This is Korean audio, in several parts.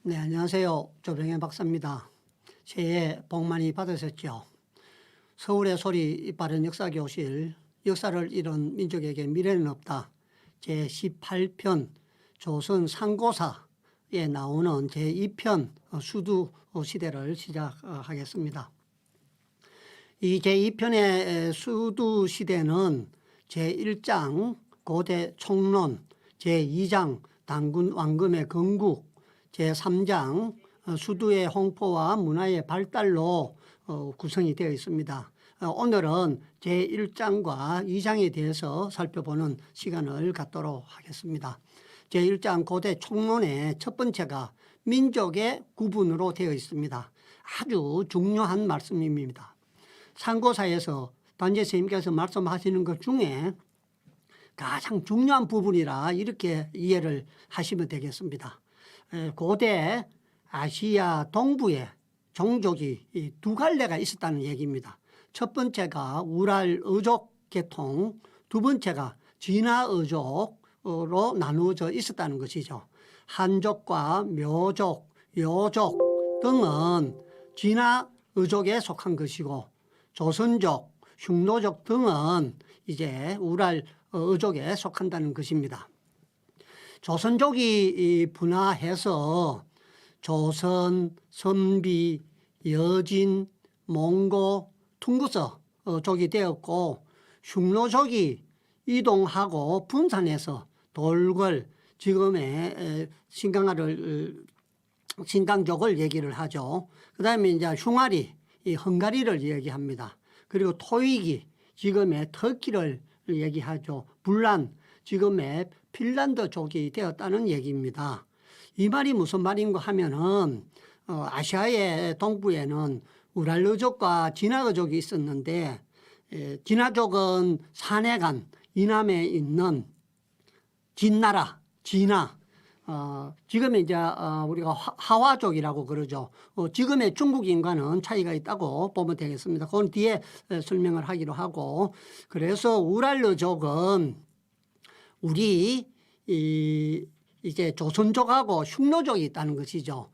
네, 안녕하세요. 조병현 박사입니다. 새해 복 많이 받으셨죠? 서울의 소리 바른 역사교실, 역사를 잃은 민족에게 미래는 없다. 제18편 조선 상고사에 나오는 제2편 수두 시대를 시작하겠습니다. 이 제2편의 수두 시대는 제1장 고대 총론, 제2장 단군 왕금의 건국, 제3장 수두의 홍포와 문화의 발달로 구성이 되어 있습니다. 오늘은 제1장과 2장에 대해서 살펴보는 시간을 갖도록 하겠습니다. 제1장 고대 총론의 첫 번째가 민족의 구분으로 되어 있습니다. 아주 중요한 말씀입니다. 상고사에서 단재 스님께서 말씀하시는 것 중에 가장 중요한 부분이라 이렇게 이해를 하시면 되겠습니다. 고대 아시아 동부에 종족이 두 갈래가 있었다는 얘기입니다. 첫 번째가 우랄 어족 계통, 두 번째가 진화 어족으로 나누어져 있었다는 것이죠. 한족과 묘족, 요족 등은 진화 어족에 속한 것이고, 조선족, 흉노족 등은 이제 우랄 어족에 속한다는 것입니다. 조선족이 분화해서 조선, 선비, 여진, 몽고, 퉁구서 족이 되었고, 흉노족이 이동하고 분산해서 돌궐, 지금의 신강족을 얘기를 하죠. 그 다음에 이제 흉아리, 이 헝가리를 얘기합니다. 그리고 토익이 지금의 터키를 얘기하죠. 불란, 지금의 핀란드족이 되었다는 얘기입니다. 이 말이 무슨 말인가 하면은 아시아의 동부에는 우랄르족과 진화어족이 있었는데, 진화족은 산해간 이남에 있는 진나라, 진화, 지금의 이제 우리가 하와족이라고 그러죠. 지금의 중국인과는 차이가 있다고 보면 되겠습니다. 그건 뒤에 설명을 하기로 하고, 그래서 우랄르족은 우리 이제 조선족하고 흉노족이 있다는 것이죠.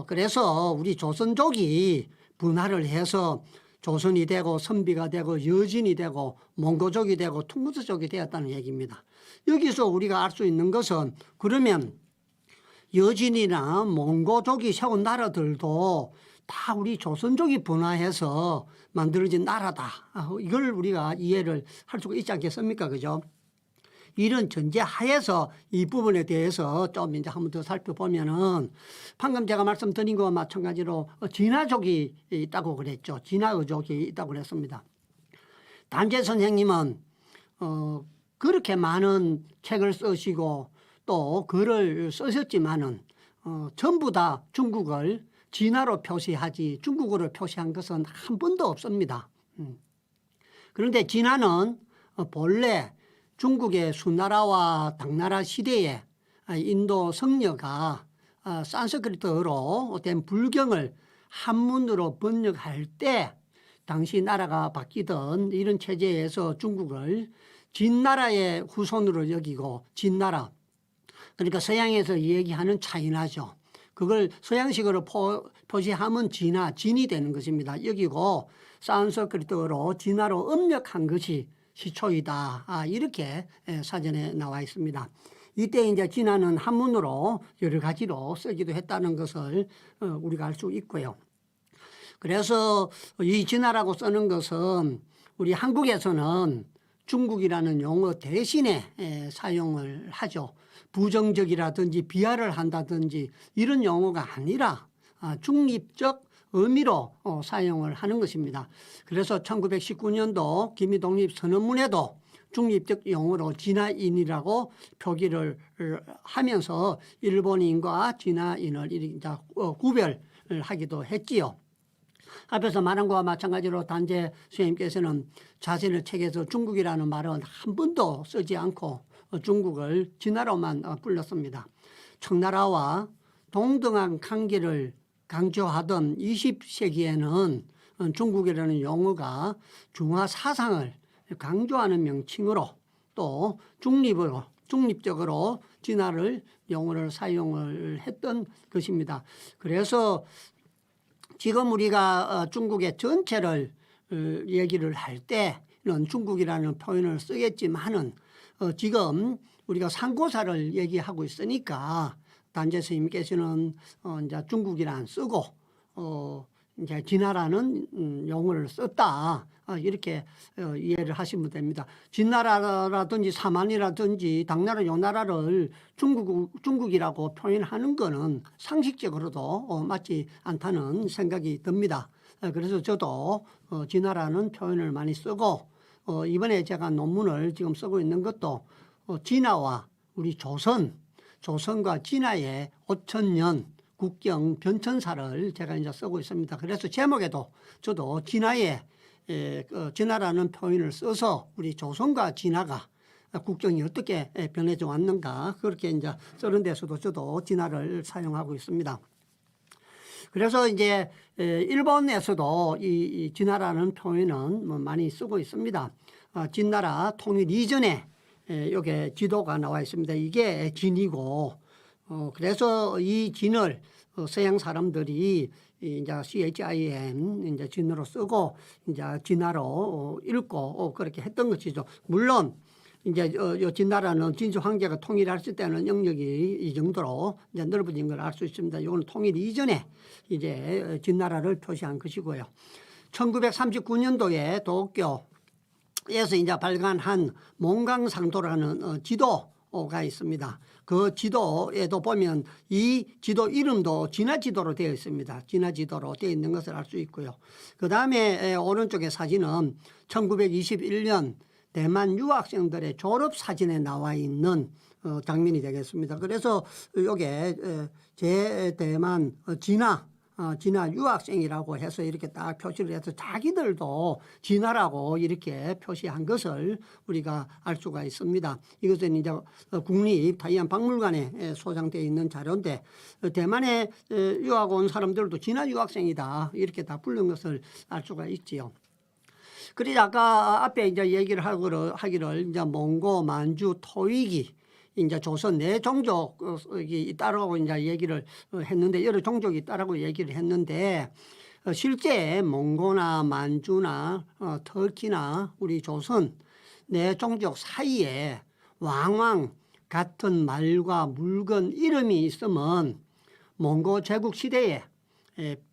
그래서 우리 조선족이 분화를 해서 조선이 되고 선비가 되고 여진이 되고 몽고족이 되고 퉁구스족이 되었다는 얘기입니다. 여기서 우리가 알 수 있는 것은, 그러면 여진이나 몽고족이 세운 나라들도 다 우리 조선족이 분화해서 만들어진 나라다. 이걸 우리가 이해를 할 수가 있지 않겠습니까? 그죠? 이런 전제 하에서 이 부분에 대해서 좀 이제 한번 더 살펴보면은, 방금 제가 말씀드린 것과 마찬가지로 진화족이 있다고 그랬죠. 진화어족이 있다고 그랬습니다. 단재 선생님은 그렇게 많은 책을 쓰시고 또 글을 쓰셨지만은 전부 다 중국을 진화로 표시하지 중국어로 표시한 것은 한 번도 없습니다. 그런데 진화는 본래 중국의 수나라와 당나라 시대에 인도 성녀가 산스크리트어로 된 불경을 한문으로 번역할 때 당시 나라가 바뀌던 이런 체제에서 중국을 진나라의 후손으로 여기고, 진나라, 그러니까 서양에서 얘기하는 차이나죠. 그걸 서양식으로 표시하면 진이 되는 것입니다. 여기고 산스크리트어로 진화로 음력한 것이 시초이다. 이렇게 사전에 나와 있습니다. 이때 이제 진화는 한문으로 여러 가지로 쓰기도 했다는 것을 우리가 알 수 있고요. 그래서 이 진화라고 쓰는 것은 우리 한국에서는 중국이라는 용어 대신에 사용을 하죠. 부정적이라든지 비하를 한다든지 이런 용어가 아니라 중립적 의미로 사용을 하는 것입니다. 그래서 1919년도 기미독립선언문에도 중립적 용어로 진화인이라고 표기를 하면서 일본인과 진화인을 구별을 하기도 했지요. 앞에서 말한 것과 마찬가지로 단재 선생님께서는 자신의 책에서 중국이라는 말은 한 번도 쓰지 않고 중국을 진화로만 불렀습니다. 청나라와 동등한 관계를 강조하던 20세기에는 중국이라는 용어가 중화 사상을 강조하는 명칭으로 또 중립으로 중립적으로 진화를 용어를 사용을 했던 것입니다. 그래서 지금 우리가 중국의 전체를 얘기를 할 때는 중국이라는 표현을 쓰겠지만은 지금 우리가 상고사를 얘기하고 있으니까 단재 스님께서는 이제 중국이란 쓰고 이제 진나라는 용어를 썼다. 이렇게 이해를 하시면 됩니다. 진나라라든지 사만이라든지 당나라 요나라를 중국이라고 표현하는 것은 상식적으로도 맞지 않다는 생각이 듭니다. 그래서 저도 진나라는 표현을 많이 쓰고 이번에 제가 논문을 지금 쓰고 있는 것도 진화와 우리 조선과 진화의 5,000년 국경 변천사를 제가 이제 쓰고 있습니다. 그래서 제목에도 저도 진화라는 표현을 써서 우리 조선과 진화가 국경이 어떻게 변해져 왔는가 그렇게 이제 쓰는 데서도 저도 진화를 사용하고 있습니다. 그래서 이제 일본에서도 이 진화라는 표현은 뭐 많이 쓰고 있습니다. 진나라 통일 이전에 여기 지도가 나와 있습니다. 이게 진이고 그래서 이 진을 서양 사람들이 이제 CHIN 이제 진으로 쓰고 이제 진화로 읽고 그렇게 했던 것이죠. 물론 이제 진나라는 진주 황제가 통일했을 때는 영역이 이 정도로 이제 넓어진 걸 알 수 있습니다. 이거는 통일 이전에 이제 진나라를 표시한 것이고요. 1939년도에 도쿄에서 이제 발간한 몽강상도라는 지도가 있습니다. 그 지도에도 보면 이 지도 이름도 진화지도로 되어 있습니다. 진화지도로 되어 있는 것을 알 수 있고요. 그 다음에 오른쪽의 사진은 1921년 대만 유학생들의 졸업사진에 나와 있는 장면이 되겠습니다. 그래서 이게 제대만 진화 유학생이라고 해서 이렇게 딱 표시를 해서 자기들도 진화라고 이렇게 표시한 것을 우리가 알 수가 있습니다. 이것은 이제 국립 타이완 박물관에 소장되어 있는 자료인데 대만에 유학 온 사람들도 진화 유학생이다 이렇게 다 부른 것을 알 수가 있지요. 그래서 아까 앞에 이제 얘기를 하기를 이제 몽고, 만주, 토이기 이제 조선 네 종족이 있다라고 이제 얘기를 했는데 여러 종족이 있다라고 얘기를 했는데 실제 몽고나 만주나 터키나 우리 조선 네 종족 사이에 왕왕 같은 말과 물건 이름이 있으면 몽고 제국 시대에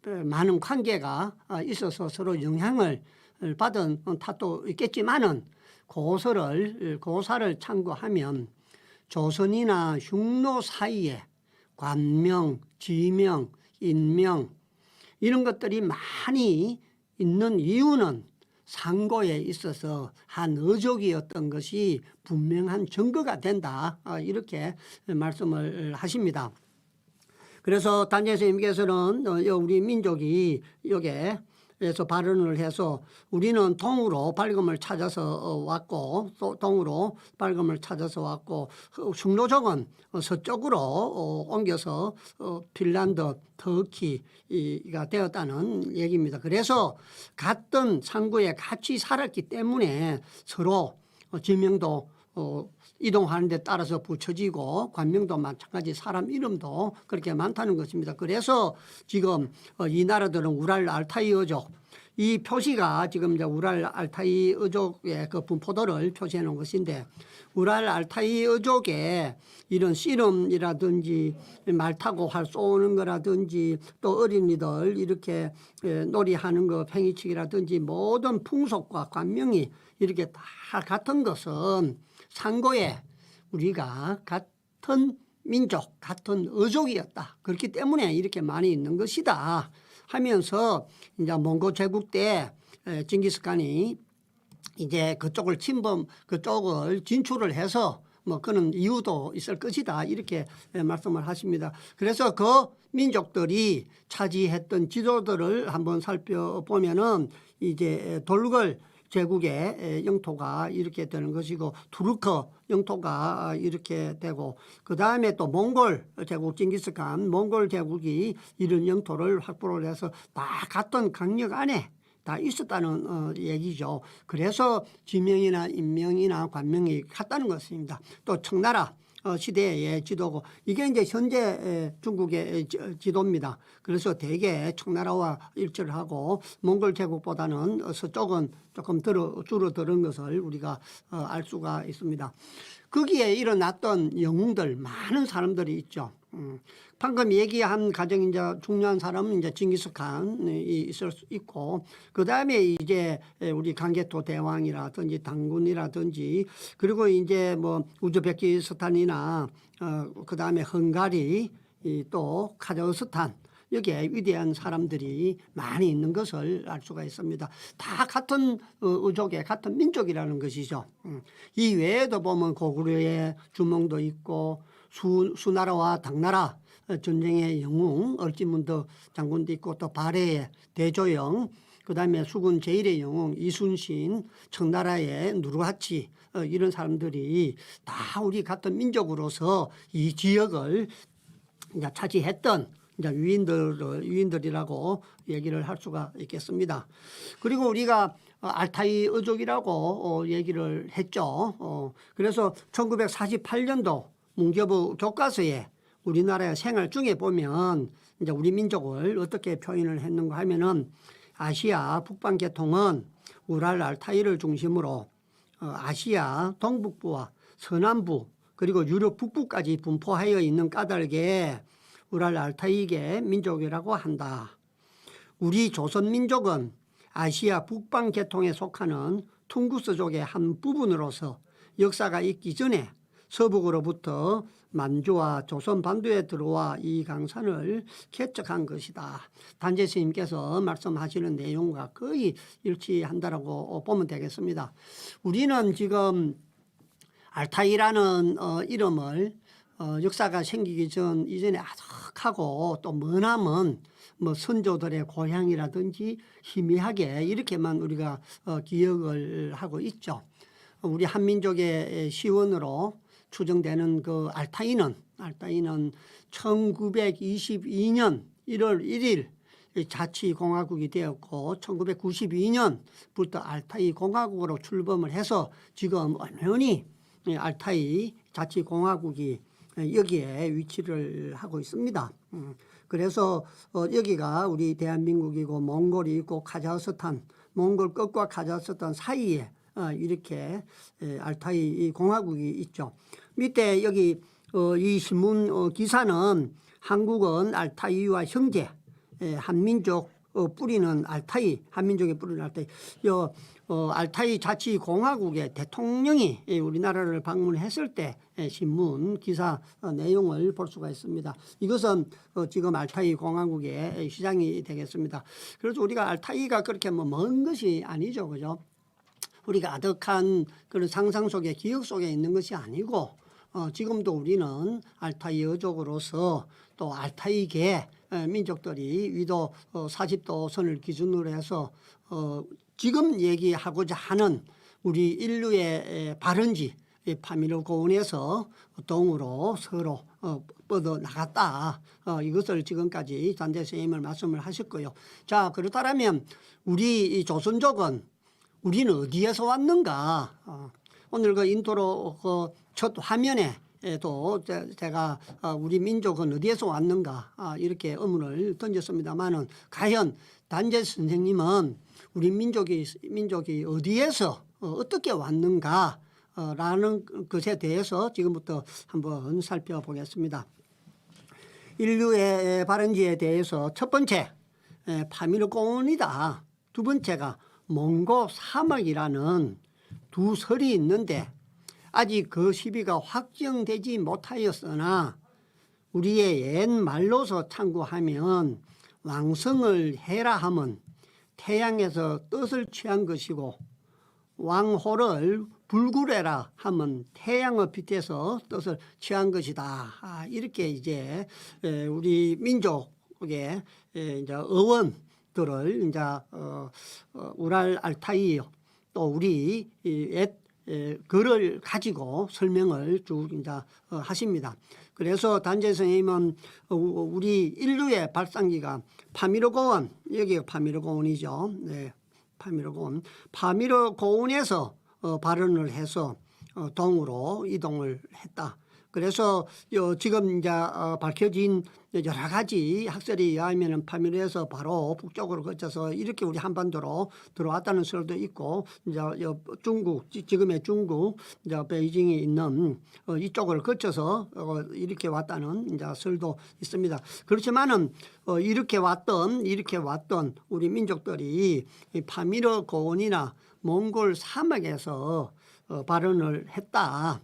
많은 관계가 있어서 서로 영향을 받은 탓도 있겠지만은 고사를 참고하면 조선이나 흉노 사이에 관명, 지명, 인명 이런 것들이 많이 있는 이유는 상고에 있어서 한 어족이었던 것이 분명한 증거가 된다 이렇게 말씀을 하십니다. 그래서 단재 스님께서는 우리 민족이 여기에 에서 발언을 해서 우리는 동으로 발금을 찾아서 왔고 또 동으로 발금을 찾아서 왔고 흉노족은 서쪽으로 옮겨서 핀란드, 터키가 되었다는 얘기입니다. 그래서 같은 상구에 같이 살았기 때문에 서로 지명도 이동하는 데 따라서 붙여지고 관명도 마찬가지 사람 이름도 그렇게 많다는 것입니다. 그래서 지금 이 나라들은 우랄 알타이 어족 이 표시가 지금 이제 우랄 알타이 어족의 그 분포도를 표시해 놓은 것인데 우랄 알타이 어족에 이런 씨름이라든지 말 타고 활 쏘는 거라든지 또 어린이들 이렇게 놀이하는 거 팽이치기라든지 모든 풍속과 관명이 이렇게 다 같은 것은 상고에 우리가 같은 민족, 같은 어족이었다. 그렇기 때문에 이렇게 많이 있는 것이다 하면서 이제 몽고 제국 때 징기스칸이 이제 그쪽을 그쪽을 진출을 해서 뭐 그런 이유도 있을 것이다. 이렇게 말씀을 하십니다. 그래서 그 민족들이 차지했던 지도들을 한번 살펴보면은 이제 돌궐 제국의 영토가 이렇게 되는 것이고 투르크 영토가 이렇게 되고 그 다음에 또 몽골 제국 징기스칸 몽골 제국이 이런 영토를 확보를 해서 다 같은 강력 안에 다 있었다는 얘기죠. 그래서 지명이나 인명이나 관명이 같다는 것입니다. 또 청나라 시대의 지도고 이게 이제 현재 중국의 지도입니다. 그래서 대개 청나라와 일치를 하고 몽골 제국보다는 서쪽은 조금 줄어드는 것을 우리가 알 수가 있습니다. 거기에 일어났던 영웅들 많은 사람들이 있죠. 방금 얘기한 가장 이제 중요한 사람은 이제 징기스칸이 있을 수 있고, 그 다음에 이제 우리 강개토 대왕이라든지 당군이라든지, 그리고 이제 뭐 우즈베키스탄이나 그 다음에 헝가리, 또 카자흐스탄, 여기에 위대한 사람들이 많이 있는 것을 알 수가 있습니다. 다 같은 의족의 같은 민족이라는 것이죠. 이 외에도 보면 고구려의 주몽도 있고 수나라와 당나라 전쟁의 영웅 얼지문덕 장군도 있고 또 발해의 대조영, 그 다음에 수군 제1의 영웅 이순신, 청나라의 누르하치, 이런 사람들이 다 우리 같은 민족으로서 이 지역을 이제 차지했던 이제 유인들이라고 얘기를 할 수가 있겠습니다. 그리고 우리가 알타이 어족이라고 얘기를 했죠. 그래서 1948년도 문교부 교과서에 우리나라의 생활 중에 보면 이제 우리 민족을 어떻게 표현을 했는가 하면은 아시아 북방 계통은 우랄 알타이를 중심으로 아시아 동북부와 서남부 그리고 유럽 북부까지 분포하여 있는 까닭에 우랄 알타이계 민족이라고 한다. 우리 조선 민족은 아시아 북방 계통에 속하는 퉁구스족의 한 부분으로서 역사가 있기 전에 서북으로부터 만주와 조선 반도에 들어와 이 강산을 개척한 것이다. 단재 스님께서 말씀하시는 내용과 거의 일치한다라고 보면 되겠습니다. 우리는 지금 알타이라는 이름을 역사가 생기기 전 이전에 아득하고 또 머나먼 뭐 선조들의 고향이라든지 희미하게 이렇게만 우리가 기억을 하고 있죠. 우리 한민족의 시원으로 추정되는 그 알타이는 1922년 1월 1일 자치공화국이 되었고 1992년부터 알타이 공화국으로 출범을 해서 지금 언연히 알타이 자치공화국이 여기에 위치를 하고 있습니다. 그래서 여기가 우리 대한민국이고 몽골이 있고 카자흐스탄, 몽골 끝과 카자흐스탄 사이에 이렇게 알타이 공화국이 있죠. 밑에 여기 이 신문 기사는 한국은 알타이와 형제, 한민족 뿌리는 알타이, 한민족의 뿌리는 알타이. 알타이 자치공화국의 대통령이 우리나라를 방문했을 때 신문 기사 내용을 볼 수가 있습니다. 이것은 지금 알타이 공화국의 시장이 되겠습니다. 그래서 우리가 알타이가 그렇게 뭐 먼 것이 아니죠, 그죠? 우리가 아득한 그런 상상 속에 기억 속에 있는 것이 아니고 지금도 우리는 알타이 여족으로서 또 알타이계 민족들이 위도 40도 선을 기준으로 해서 지금 얘기하고자 하는 우리 인류의 발원지 파미르 고원에서 동으로 서로 뻗어나갔다. 이것을 지금까지 단재 선생님을 말씀을 하셨고요. 자, 그렇다면 우리 이 조선족은 우리는 어디에서 왔는가? 오늘 그 인트로 그 첫 화면에도 제가 우리 민족은 어디에서 왔는가 이렇게 의문을 던졌습니다만은 과연 단재 선생님은 우리 민족이 어디에서 어떻게 왔는가 라는 것에 대해서 지금부터 한번 살펴보겠습니다. 인류의 발원지에 대해서 첫 번째 파미르 고원이다. 두 번째가 몽고 사막이라는 두 설이 있는데 아직 그 시비가 확정되지 못하였으나 우리의 옛 말로서 참고하면 왕성을 해라 함은 태양에서 뜻을 취한 것이고 왕호를 불구래라 함은 태양의 빛에서 뜻을 취한 것이다. 이렇게 이제 우리 민족의 이제 어원들을 이제 우랄 알타이 또 우리 옛 글을 가지고 설명을 쭉 이제 하십니다. 그래서 단재 선생님은 우리 인류의 발상기가 파미르 고원, 여기가 파미르 고원이죠. 네. 파미르 고운. 파미르 고운에서 발원을 해서 동으로 이동을 했다. 그래서 지금 이제 밝혀진 여러 가지 학설에 의하면 파미르에서 바로 북쪽으로 거쳐서 이렇게 우리 한반도로 들어왔다는 설도 있고, 이제 중국, 지금의 중국, 이제 베이징에 있는 이쪽을 거쳐서 이렇게 왔다는 이제 설도 있습니다. 그렇지만은 이렇게 왔던 우리 민족들이 파미르 고원이나 몽골 사막에서 발언을 했다.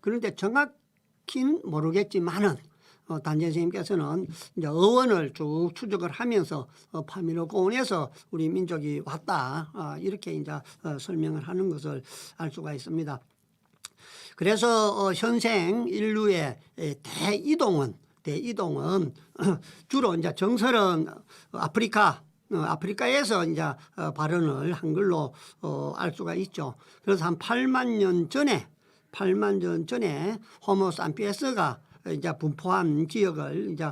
그런데 정확히는 모르겠지만은 단재 선생님께서는 이제 어원을 쭉 추적을 하면서 파미르 고원에서 우리 민족이 왔다. 이렇게 이제 설명을 하는 것을 알 수가 있습니다. 그래서 현생 인류의 대이동은 주로 이제 정설은 아프리카에서 이제 발언을 한글로 알 수가 있죠. 그래서 한 8만 년 전에 호모 삼피에스가 이제 분포한 지역을 이제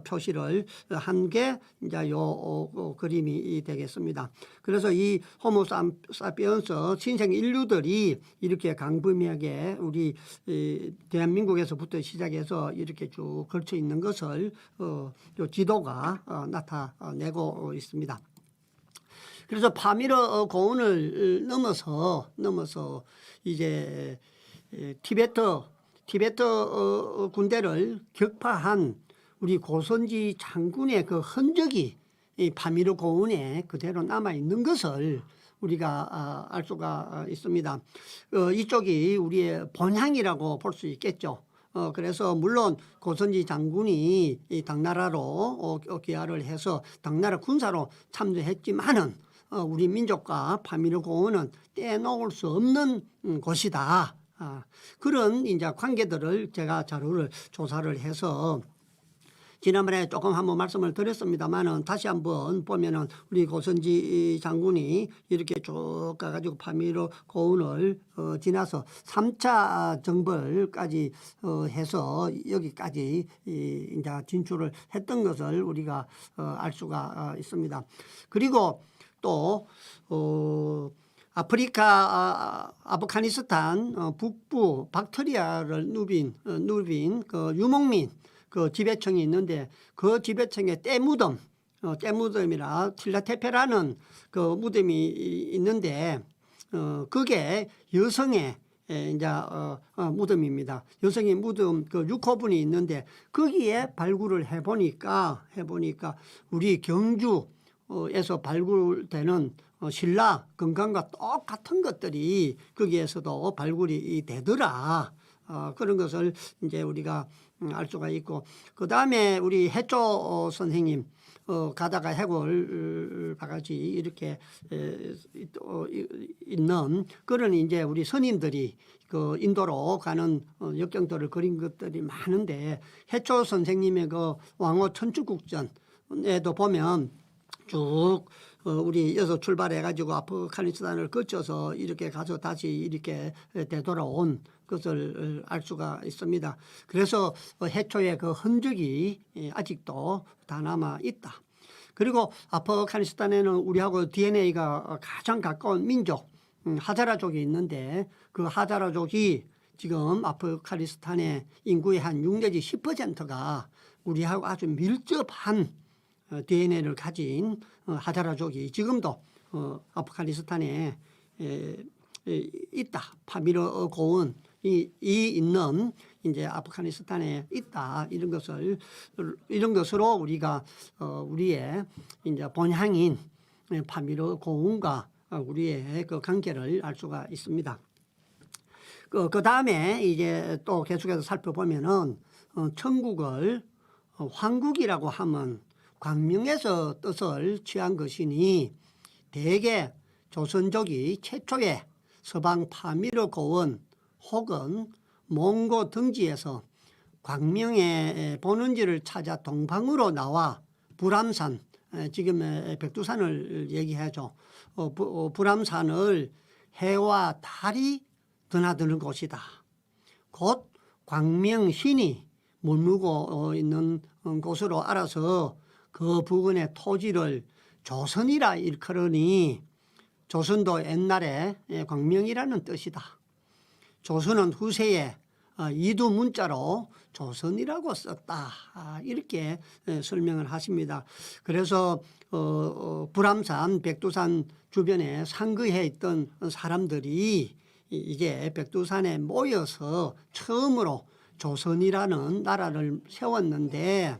표시를 한 게 이제 요 그림이 되겠습니다. 그래서 이 호모 사피엔스 신생 인류들이 이렇게 강범위하게 우리 대한민국에서부터 시작해서 이렇게 쭉 걸쳐 있는 것을 요 지도가 나타내고 있습니다. 그래서 파미르 고원을 넘어서 이제 티베트 군대를 격파한 우리 고선지 장군의 그 흔적이 이 파미르 고원에 그대로 남아 있는 것을 우리가 알 수가 있습니다. 이쪽이 우리의 본향이라고 볼 수 있겠죠. 그래서 물론 고선지 장군이 이 당나라로 귀화를 해서 당나라 군사로 참전했지만은 우리 민족과 파미르 고원은 떼놓을 수 없는 곳이다. 그런 이제 관계들을 제가 자료를 조사를 해서 지난번에 조금 한번 말씀을 드렸습니다만은 다시 한번 보면은 우리 고선지 장군이 이렇게 쭉 가가지고 파미르 고원을 지나서 3차 정벌까지 해서 여기까지 이제 진출을 했던 것을 우리가 알 수가 있습니다. 그리고 또 아프가니스탄 북부 박트리아를 누빈 그 유목민 그 지배층이 있는데 그 지배층의 떼무덤이라 틸라테페라는 그 무덤이 있는데 그게 여성의 이제 무덤입니다. 여성의 무덤 그 6호분이 있는데 거기에 발굴을 해보니까 우리 경주에서 발굴되는 신라 건강과 똑같은 것들이 거기에서도 발굴이 되더라. 그런 것을 이제 우리가 알 수가 있고, 그 다음에 우리 해초 선생님 가다가 해골 바가지 이렇게 있는 그런 이제 우리 스님들이 그 인도로 가는 역경도를 그린 것들이 많은데, 해초 선생님의 그 왕호 천주국전에도 보면 쭉 우리 여기서 출발해가지고 아프가니스탄을 거쳐서 이렇게 가서 다시 이렇게 되돌아온 것을 알 수가 있습니다. 그래서 해초의 그 흔적이 아직도 다 남아 있다. 그리고 아프가니스탄에는 우리하고 DNA가 가장 가까운 민족 하자라족이 있는데, 그 하자라족이 지금 아프가니스탄의 인구의 한 6 내지 10%가 우리하고 아주 밀접한 DNA를 가진 하자라족이 지금도 아프가니스탄에 있다. 파미르 고원이 있는 이제 아프가니스탄에 있다. 이런 것으로 우리가 우리의 이제 본향인 파미르 고원과 우리의 그 관계를 알 수가 있습니다. 그 다음에 이제 또 계속해서 살펴보면은 천국을 황국이라고 하면 광명에서 뜻을 취한 것이니, 대개 조선족이 최초의 서방 파미르 고원 혹은 몽고 등지에서 광명의 본원지를 찾아 동방으로 나와 불암산, 지금 백두산을 얘기하죠. 불암산을 해와 달이 드나드는 곳이다. 곧 광명신이 머무고 있는 곳으로 알아서 그 부근의 토지를 조선이라 일컬으니 조선도 옛날에 광명이라는 뜻이다. 조선은 후세에 이두 문자로 조선이라고 썼다. 이렇게 설명을 하십니다. 그래서 불암산 백두산 주변에 상거해 있던 사람들이 이제 백두산에 모여서 처음으로 조선이라는 나라를 세웠는데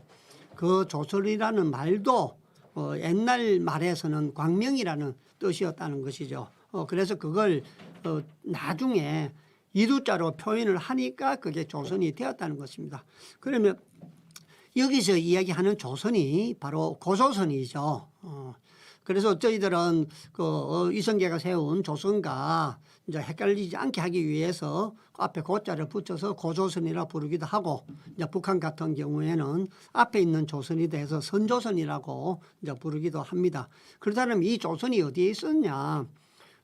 그 조선이라는 말도 옛날 말에서는 광명이라는 뜻이었다는 것이죠. 그래서 그걸 나중에 이두자로 표현을 하니까 그게 조선이 되었다는 것입니다. 그러면 여기서 이야기하는 조선이 바로 고조선이죠. 그래서 저희들은 그 이성계가 세운 조선과 이제 헷갈리지 않게 하기 위해서 앞에 고자를 붙여서 고조선이라 부르기도 하고, 이제 북한 같은 경우에는 앞에 있는 조선이 돼서 선조선이라고 이제 부르기도 합니다. 그렇다면 이 조선이 어디에 있었냐?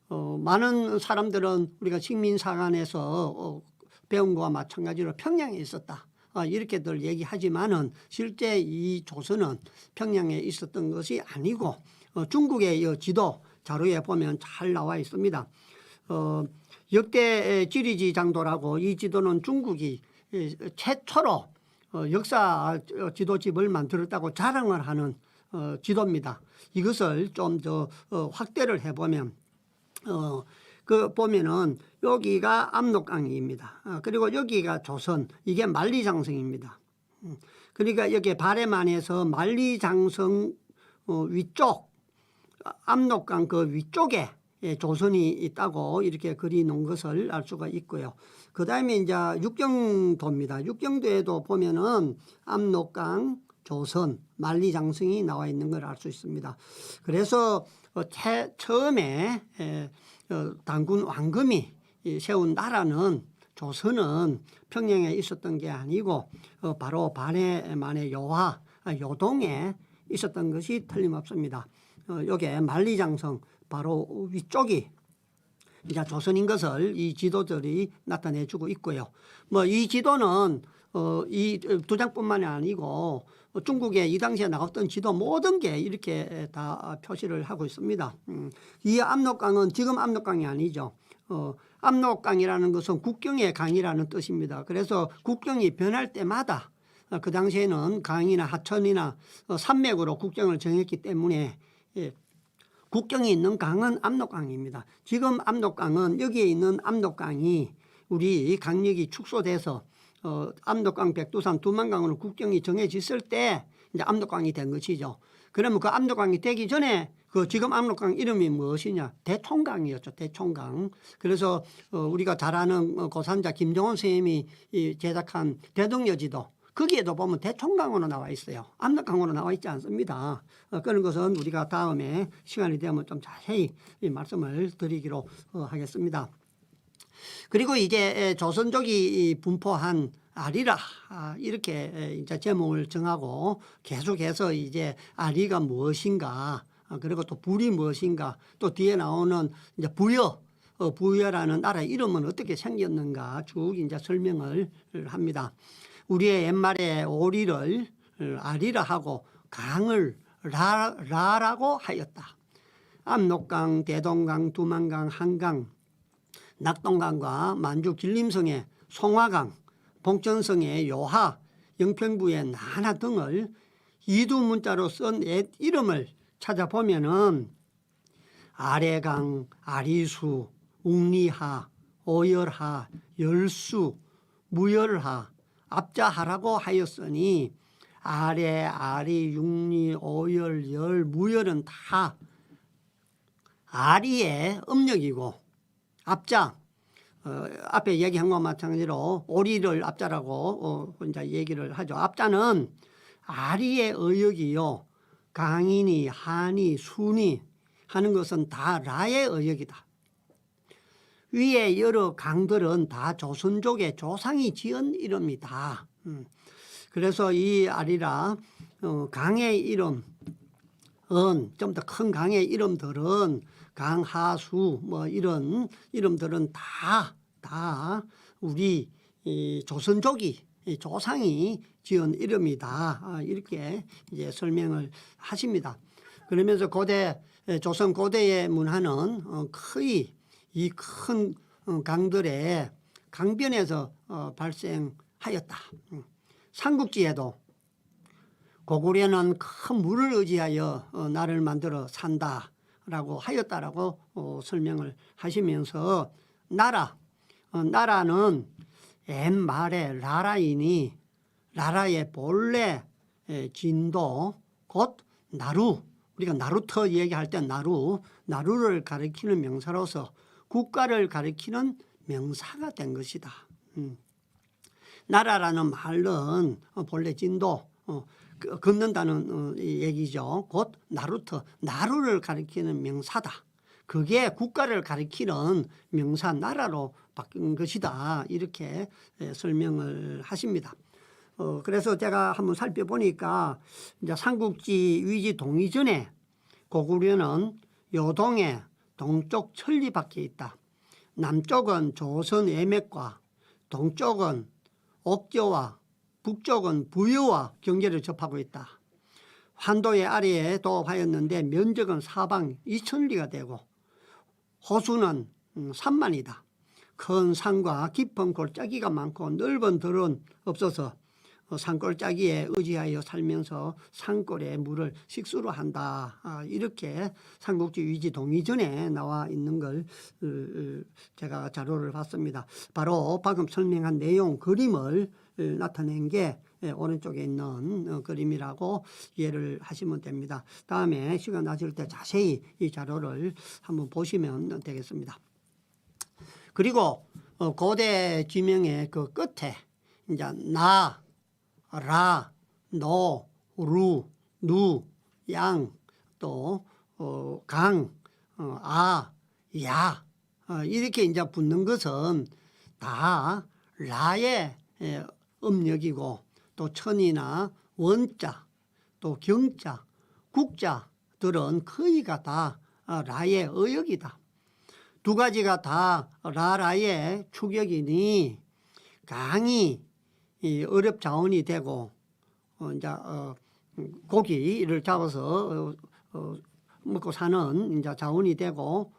많은 사람들은 우리가 식민사관에서 배운 것과 마찬가지로 평양에 있었다. 이렇게들 얘기하지만은 실제 이 조선은 평양에 있었던 것이 아니고 중국의 이 지도 자료에 보면 잘 나와 있습니다. 역대 지리지 장도라고 이 지도는 중국이 최초로 역사 지도집을 만들었다고 자랑을 하는 지도입니다. 이것을 좀 더 확대를 해보면 그 보면은 여기가 압록강입니다. 그리고 여기가 조선, 이게 만리장성입니다. 그러니까 여기 발해만에서 만리장성 위쪽, 압록강 그 위쪽에 조선이 있다고 이렇게 그리 놓은 것을 알 수가 있고요. 그 다음에 이제 육경도입니다. 육경도에도 보면은 압록강, 조선, 만리장성이 나와 있는 걸 알 수 있습니다. 그래서 처음에 단군 왕금이 세운 나라는 조선은 평양에 있었던 게 아니고 바로 발해만의 요하, 요동에 있었던 것이 틀림없습니다. 여기에 만리장성 바로 위쪽이 이제 조선인 것을 이 지도들이 나타내주고 있고요. 뭐 이 지도는 이 두 장뿐만이 아니고 중국에 이 당시에 나왔던 지도 모든 게 이렇게 다 표시를 하고 있습니다. 이 압록강은 지금 압록강이 아니죠. 압록강이라는 것은 국경의 강이라는 뜻입니다. 그래서 국경이 변할 때마다 그 당시에는 강이나 하천이나 산맥으로 국경을 정했기 때문에 국경이 있는 강은 압록강입니다. 지금 압록강은 여기에 있는 압록강이 우리 강력이 축소돼서 압록강, 백두산, 두만강으로 국경이 정해졌을 때 이제 압록강이 된 것이죠. 그러면 그 압록강이 되기 전에 그 지금 압록강 이름이 무엇이냐? 대총강이었죠. 대총강. 그래서 우리가 잘 아는 고산자 김정원 선생님이 제작한 대동여지도 거기에도 보면 대총강으로 나와 있어요. 압록강으로 나와 있지 않습니다. 그런 것은 우리가 다음에 시간이 되면 좀 자세히 말씀을 드리기로 하겠습니다. 그리고 이제 조선족이 분포한 아리라 이렇게 이제 제목을 정하고 계속해서 이제 아리가 무엇인가, 그리고 또 불이 무엇인가, 또 뒤에 나오는 이제 부여라는 나라 이름은 어떻게 생겼는가 쭉 이제 설명을 합니다. 우리의 옛말에 오리를 아리라 하고 강을 라라고 하였다. 압록강, 대동강, 두만강, 한강, 낙동강과 만주 길림성의 송화강, 봉천성의 요하, 영평부의 나나 등을 이두문자로 쓴 옛 이름을 찾아보면은 아래강, 아리수, 웅리하, 오열하, 열수, 무열하, 압자하라고 하였으니 아래, 아리, 융리, 오열, 열, 무열은 다 아리의 음력이고 압자, 앞에 얘기한 것과 마찬가지로 오리를 압자라고 이제 얘기를 하죠. 압자는 아리의 의역이요. 강이니 하니 순이 하는 것은 다 라의 의역이다. 위에 여러 강들은 다 조선족의 조상이 지은 이름이다. 그래서 이 아리라 강의 이름은 좀 더 큰 강의 이름들은 강하수 뭐 이런 이름들은 다 우리 조선족이 조상이 지은 이름이다. 이렇게 이제 설명을 하십니다. 그러면서 조선 고대의 문화는 거의 이 큰 강들의 강변에서 발생하였다. 삼국지에도 고구려는 큰 물을 의지하여 나를 만들어 산다라고 하였다라고 설명을 하시면서 나라는 옛말에 라라이니 라라의 본래 진도 곧 나루, 우리가 나루터 얘기할 때 나루를 가리키는 명사로서 국가를 가리키는 명사가 된 것이다. 나라라는 말은 본래 진도, 걷는다는 얘기죠. 곧 나루터, 나루를 가리키는 명사다. 그게 국가를 가리키는 명사 나라로 바뀐 것이다. 이렇게 설명을 하십니다. 그래서 제가 한번 살펴보니까 이제 삼국지 위지 동의 전에 고구려는 요동의 동쪽 천리밖에 있다. 남쪽은 조선 애맥과 동쪽은 옥저와 북쪽은 부여와 경계를 접하고 있다. 환도의 아래에 도읍하였는데 면적은 사방 2,000리가 되고 호수는 산만이다. 큰 산과 깊은 골짜기가 많고 넓은 들은 없어서 산골짜기에 의지하여 살면서 산골의 물을 식수로 한다. 이렇게 삼국지 위지 동의 전에 나와 있는 걸 제가 자료를 봤습니다. 바로 방금 설명한 내용 그림을 나타낸 게 오른쪽에 있는 그림이라고 이해를 하시면 됩니다. 다음에 시간 나실 때 자세히 이 자료를 한번 보시면 되겠습니다. 그리고 고대 지명의 그 끝에 이제 나, 라, 노, 루, 누, 양, 또 강, 아, 야 이렇게 이제 붙는 것은 다 라의 음력이고 또 천이나 원자, 또 경자, 국자들은 거의가 다 라의 어역이다. 두 가지가 다 라의 추격이니 강이 어렵 자원이 되고 이제 고기를 잡아서 먹고 사는 이제 자원이 되고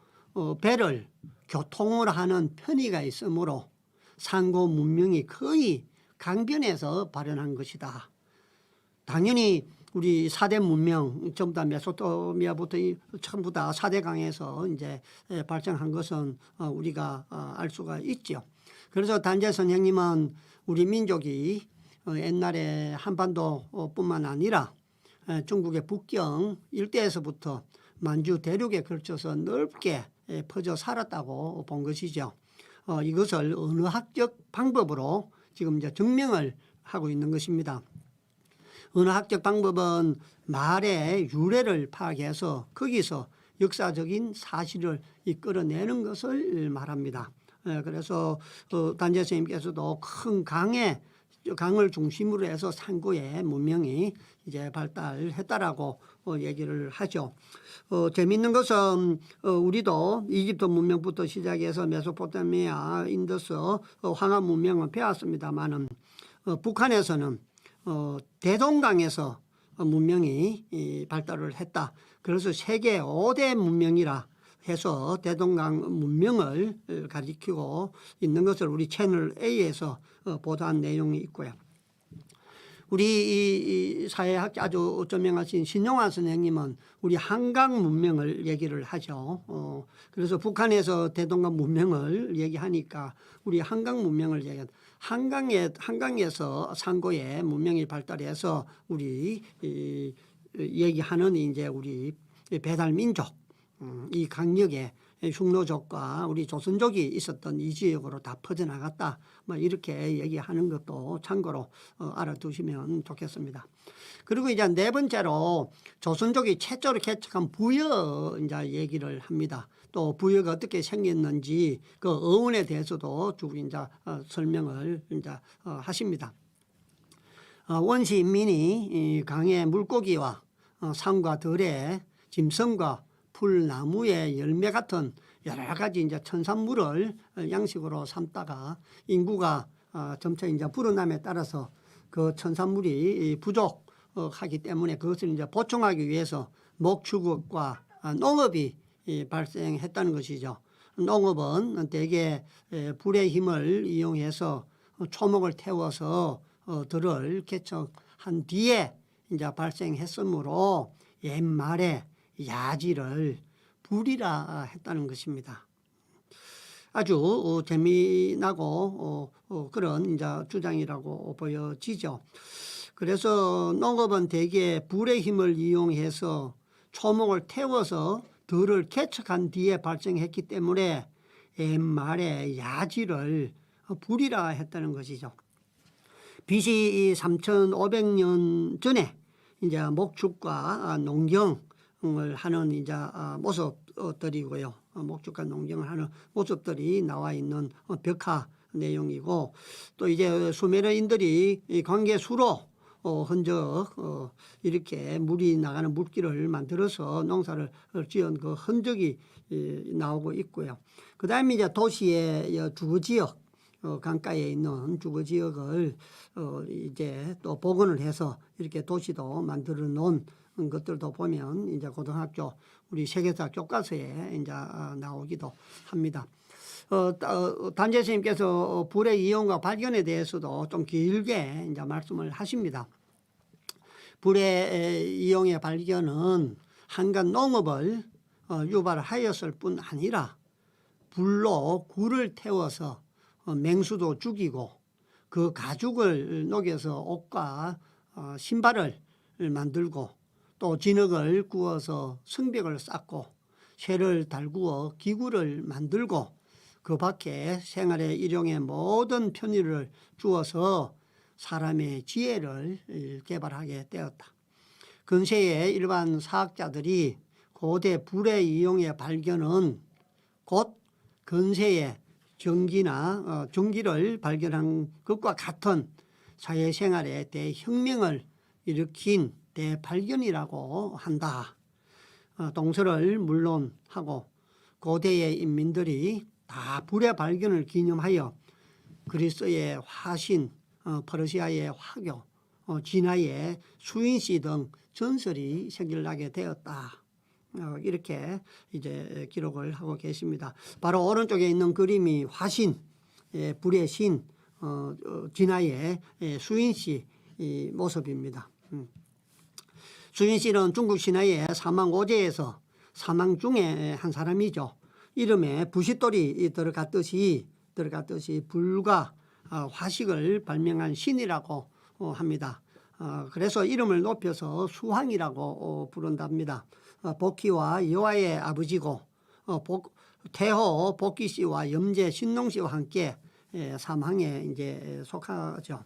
배를 교통을 하는 편의가 있으므로 상고 문명이 거의 강변에서 발현한 것이다. 당연히 우리 4대 문명 전부 다 메소포타미아부터 전부 다 4대 강에서 이제 발생한 것은 우리가 알 수가 있죠. 그래서 단재 선생님은 우리 민족이 옛날에 한반도뿐만 아니라 중국의 북경 일대에서부터 만주 대륙에 걸쳐서 넓게 퍼져 살았다고 본 것이죠. 이것을 언어학적 방법으로 지금 이제 증명을 하고 있는 것입니다. 언어학적 방법은 말의 유래를 파악해서 거기서 역사적인 사실을 이끌어내는 것을 말합니다. 그래서 단재 선생님께서도 큰 강을 중심으로 해서 상고의 문명이 이제 발달했다라고 얘기를 하죠. 재미있는 것은 우리도 이집트 문명부터 시작해서 메소포타미아, 인더스, 황하 문명을 배웠습니다만은 북한에서는 대동강에서 문명이 발달을 했다. 그래서 세계 5대 문명이라 해서 대동강 문명을 가리키고 있는 것을 우리 채널 A에서 보도한 내용이 있고요. 우리 이 사회학자 아주著명하신 신용환 선생님은 우리 한강 문명을 얘기를 하죠. 그래서 북한에서 대동강 문명을 얘기하니까 우리 한강 문명을 얘기한다. 한강에서 상고의 문명이 발달해서 우리 얘기하는 이제 우리 배달민족 이 강력에 흉노족과 우리 조선족이 있었던 이 지역으로 다 퍼져나갔다. 뭐 이렇게 얘기하는 것도 참고로 알아두시면 좋겠습니다. 그리고 이제 네 번째로 조선족이 최초로 개척한 부여 이제 얘기를 합니다. 또 부여가 어떻게 생겼는지 그 어원에 대해서도 쭉 이제 설명을 이제 하십니다. 원시 인민이 강의 물고기와 산과 들에 짐승과 풀나무의 열매 같은 여러 가지 이제 천산물을 양식으로 삼다가 인구가 점차 이제 불어남에 따라서 그 천산물이 부족하기 때문에 그것을 이제 보충하기 위해서 목축업과 농업이 발생했다는 것이죠. 농업은 대개 불의 힘을 이용해서 초목을 태워서 들을 개척한 뒤에 이제 발생했으므로 옛말에 야지를 불이라 했다는 것입니다. 아주 재미나고 그런 이제 주장이라고 보여지죠. 그래서 농업은 대개 불의 힘을 이용해서 초목을 태워서 들을 개척한 뒤에 발생했기 때문에 옛말에 야지를 불이라 했다는 것이죠. BC 3,500년 전에 이제 목축과 농경을 하는 이제 모습들이고요. 목축과 농경을 하는 모습들이 나와 있는 벽화 내용이고, 또 이제 수메르인들이 관계수로 흔적 이렇게 물이 나가는 물길을 만들어서 농사를 지은 그 흔적이 나오고 있고요. 그 다음에 이제 도시의 주거지역, 강가에 있는 주거지역을 이제 또 복원을 해서 이렇게 도시도 만들어 놓은 것들도 보면 이제 고등학교 우리 세계사 교과서에 이제 나오기도 합니다. 단재 스님께서 불의 이용과 발견에 대해서도 좀 길게 이제 말씀을 하십니다. 불의 이용의 발견은 한간 농업을 유발하였을 뿐 아니라 불로 굴을 태워서 맹수도 죽이고 그 가죽을 녹여서 옷과 신발을 만들고 또 진흙을 구워서 성벽을 쌓고 쇠를 달구어 기구를 만들고 그 밖에 생활의 일용의 모든 편의를 주어서 사람의 지혜를 개발하게 되었다. 근세의 일반 사학자들이 고대 불의 이용의 발견은 곧 근세의 전기를 발견한 것과 같은 사회생활에 대혁명을 일으킨 대발견이라고 한다. 동서를 물론하고 고대의 인민들이 다 불의 발견을 기념하여 그리스의 화신, 퍼르시아의 화교, 진화의 수인씨 등 전설이 생겨나게 되었다. 이렇게 이제 기록을 하고 계십니다. 바로 오른쪽에 있는 그림이 화신, 불의 신, 진화의 수인씨 모습입니다. 수인씨는 중국 신화의 사망 5제에서 사망 중에 한 사람이죠. 이름에 부싯돌이 들어갔듯이 불과 화식을 발명한 신이라고 합니다. 그래서 이름을 높여서 수황이라고 부른답니다. 복희와 여화의 아버지고 태호 복희씨와 염제 신농씨와 함께 삼항에 이제 속하죠.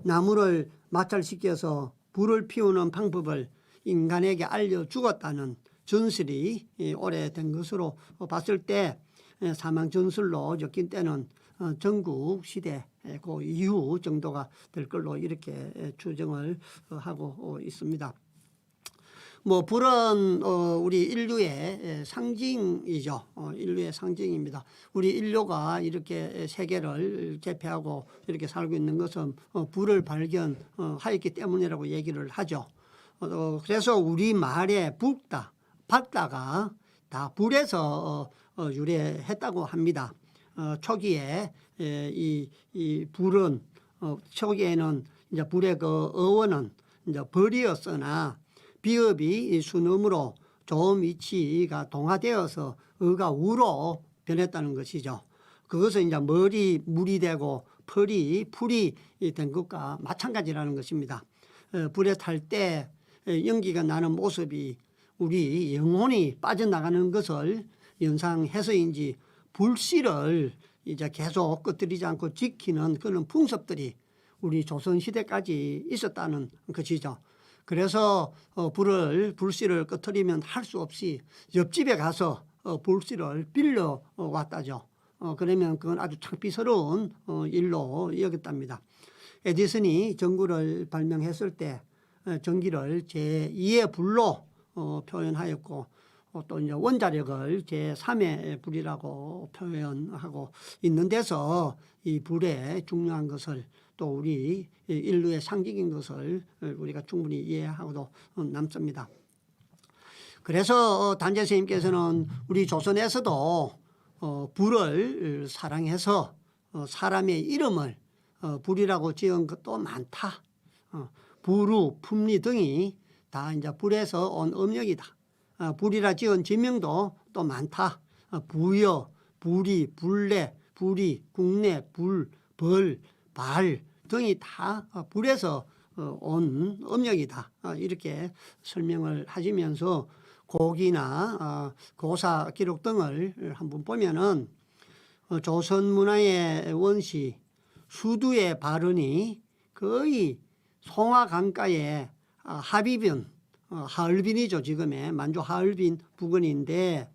나무를 마찰시켜서 불을 피우는 방법을 인간에게 알려주었다는 전설이 오래된 것으로 봤을 때 사망 전설로 엮인 때는 전국 시대 그 이후 정도가 될 걸로 이렇게 추정을 하고 있습니다. 불은 우리 인류의 상징이죠. 인류의 상징입니다. 우리 인류가 이렇게 세계를 제패하고 이렇게 살고 있는 것은 불을 발견하였기 때문이라고 얘기를 하죠. 그래서 우리 말에 붓다, 받다가 다 불에서 유래했다고 합니다. 초기에 이 불은 초기에는 이제 불의 그 어원은 이제 벌이었으나 비읍이 순음으로 조음 이치가 동화되어서 어가 우로 변했다는 것이죠. 그것은 이제 물이 되고 풀이 된 것과 마찬가지라는 것입니다. 불에 탈 때 연기가 나는 모습이 우리 영혼이 빠져나가는 것을 연상해서인지 불씨를 이제 계속 꺼뜨리지 않고 지키는 그런 풍습들이 우리 조선시대까지 있었다는 것이죠. 그래서 불씨를 꺼뜨리면 할 수 없이 옆집에 가서 불씨를 빌려 왔다죠. 그러면 그건 아주 창피스러운 일로 여겼답니다. 에디슨이 전구를 발명했을 때 전기를 제2의 불로 표현하였고 또 이제 원자력을 제3의 불이라고 표현하고 있는 데서 이 불의 중요한 것을 또 우리 인류의 상징인 것을 우리가 충분히 이해하고도 남습니다. 그래서 단재 스님께서는 우리 조선에서도 불을 사랑해서 사람의 이름을 불이라고 지은 것도 많다. 부루, 품리 등이 다 이제 불에서 온 음력이다. 불이라 지은 지명도 또 많다. 부여, 부리, 불내, 부리, 국내, 불, 벌, 발 등이 다 불에서 온 음력이다. 이렇게 설명을 하시면서 고기나 고사 기록 등을 한번 보면은 조선 문화의 원시 수두의 발언이 거의 송화강가의 하비빈, 하얼빈이죠. 지금의 만주 하얼빈 부근인데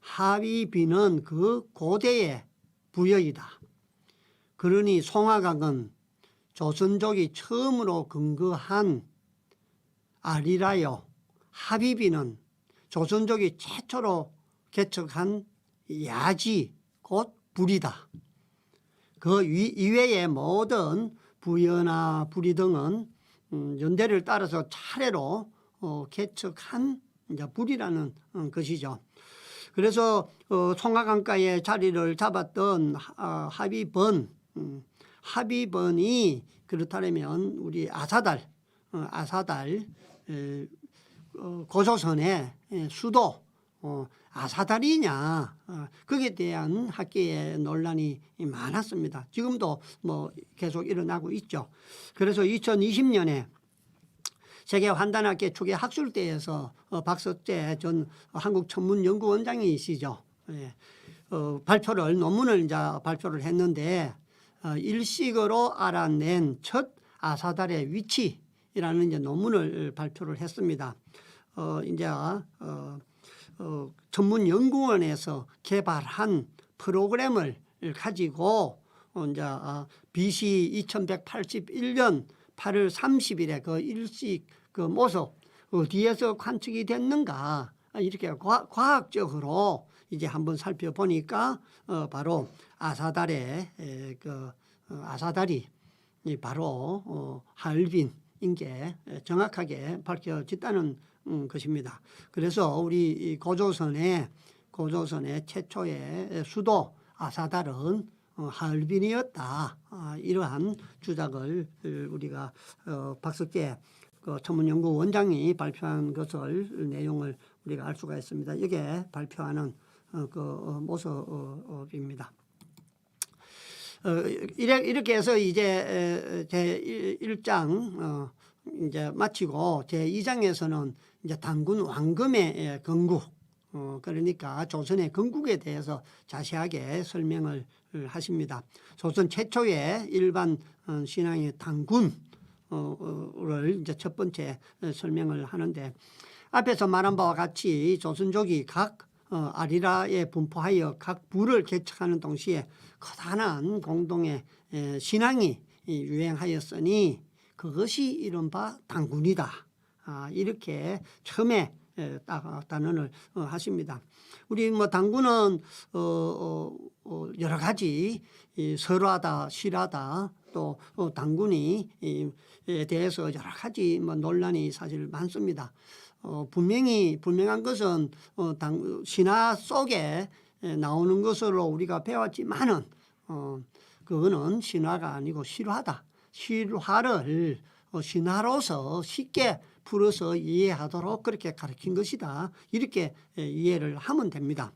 하비빈은 그 고대의 부여이다. 그러니 송화강은 조선족이 처음으로 근거한 아리라요. 하비빈은 조선족이 최초로 개척한 야지 곧 불이다. 그 이외의 모든 부여나 불이 등은 연대를 따라서 차례로 개척한 이제 불이라는 것이죠. 그래서 송화강가에 자리를 잡았던 하비번이 그렇다면 우리 아사달 고조선의 수도 아사달이냐 거기에 대한 학계의 논란이 많았습니다. 지금도 뭐 계속 일어나고 있죠. 그래서 2020년에 세계 환단학계 초기 학술대에서 박석재 전 한국천문연구원장이시죠. 논문을 이제 발표를 했는데 일식으로 알아낸 첫 아사달의 위치라는 이제 논문을 발표를 했습니다. 이제 천문연구원에서 개발한 프로그램을 가지고 이제 BC 2181년 8월 30일에 그 일식 그 모습 어디에서 관측이 됐는가 이렇게 과학적으로 이제 한번 살펴보니까 바로 아사달의 아사달이 바로 하얼빈인 게 정확하게 밝혀졌다는 것입니다. 그래서 우리 고조선의 최초의 수도 아사달은 하얼빈이었다. 이러한 주장을 우리가 박석재 천문연구원장이 발표한 것을 내용을 우리가 알 수가 있습니다. 이게 발표하는 그 모습입니다. 이렇게 해서 이제 제 1장 이제 마치고 제 2장에서는 이제 단군 왕금의 건국 그러니까 조선의 건국에 대해서 자세하게 설명을 하십니다. 조선 최초의 일반 신앙의 단군을 이제 첫 번째 설명을 하는데 앞에서 말한 바와 같이 조선족이 각 아리라에 분포하여 각 부를 개척하는 동시에 커다란 공동의 신앙이 유행하였으니 그것이 이른바 단군이다. 이렇게 처음에 단언을 하십니다. 우리 뭐 단군은 여러 가지 설화다, 실화다, 또 단군이 대해서 여러 가지 뭐 논란이 사실 많습니다. 분명한 것은 신화 속에 나오는 것으로 우리가 배웠지만은 그거는 신화가 아니고 실화다. 실화를 신화로서 쉽게 풀어서 이해하도록 그렇게 가르친 것이다. 이렇게 이해를 하면 됩니다.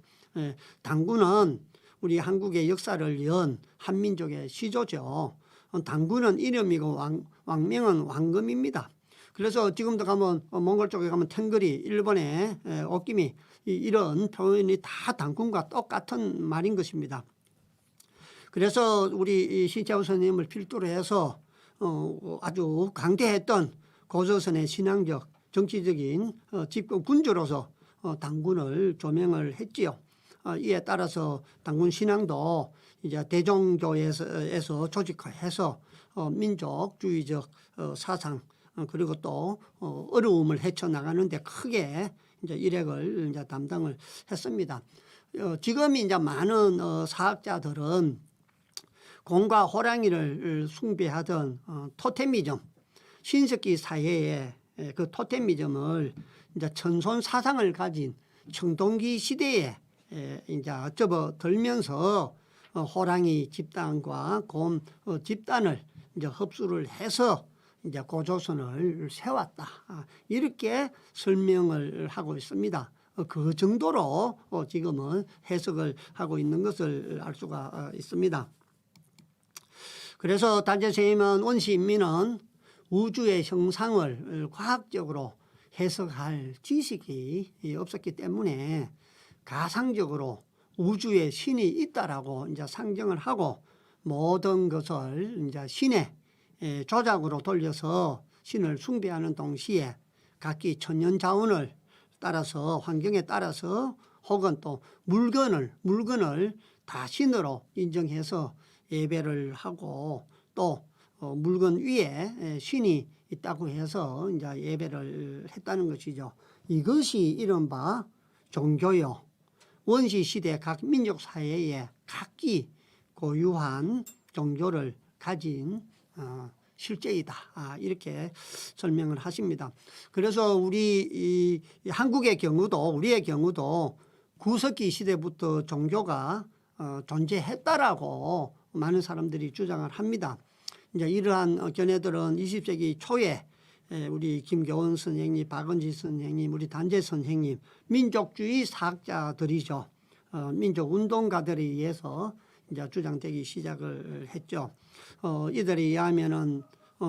단군은 우리 한국의 역사를 연 한민족의 시조죠. 단군은 이름이고 왕명은 왕금입니다. 그래서 지금도 가면 몽골 쪽에 가면 탱거리, 일본의 옥기미 이런 표현이 다 단군과 똑같은 말인 것입니다. 그래서 우리 신채호 선생님을 필두로 해서 아주 강대했던 고조선의 신앙적, 정치적인 집권 군주로서 단군을 조명을 했지요. 이에 따라서 단군 신앙도 이제 대종교에서 조직화해서 민족주의적 사상 그리고 또 어려움을 헤쳐나가는데 크게 이제 일획을 이제 담당을 했습니다. 지금 이제 많은 사학자들은 공과 호랑이를 숭배하던 토테미즘 신석기 사회에 그 토테미즘을 이제 천손 사상을 가진 청동기 시대에 이제 접어들면서 호랑이 집단과 곰 집단을 이제 흡수를 해서 이제 고조선을 세웠다. 이렇게 설명을 하고 있습니다. 그 정도로 지금은 해석을 하고 있는 것을 알 수가 있습니다. 그래서 단재 선생님은 원시인민은 우주의 형상을 과학적으로 해석할 지식이 없었기 때문에 가상적으로 우주에 신이 있다라고 이제 상정을 하고 모든 것을 이제 신의 조작으로 돌려서 신을 숭배하는 동시에 각기 천년 자원을 따라서 환경에 따라서 혹은 또 물건을 다 신으로 인정해서 예배를 하고 또 물건 위에 신이 있다고 해서 이제 예배를 했다는 것이죠. 이것이 이른바 종교요. 원시시대 각 민족 사회에 각기 고유한 종교를 가진 실제이다. 이렇게 설명을 하십니다. 그래서 우리 한국의 경우도 우리의 경우도 구석기 시대부터 종교가 존재했다라고 많은 사람들이 주장을 합니다. 이제 이러한 견해들은 20세기 초에 우리 김교원 선생님, 박은지 선생님, 우리 단재 선생님, 민족주의 사학자들이죠. 민족운동가들에 의해서 이제 주장되기 시작을 했죠. 이들에 의하면은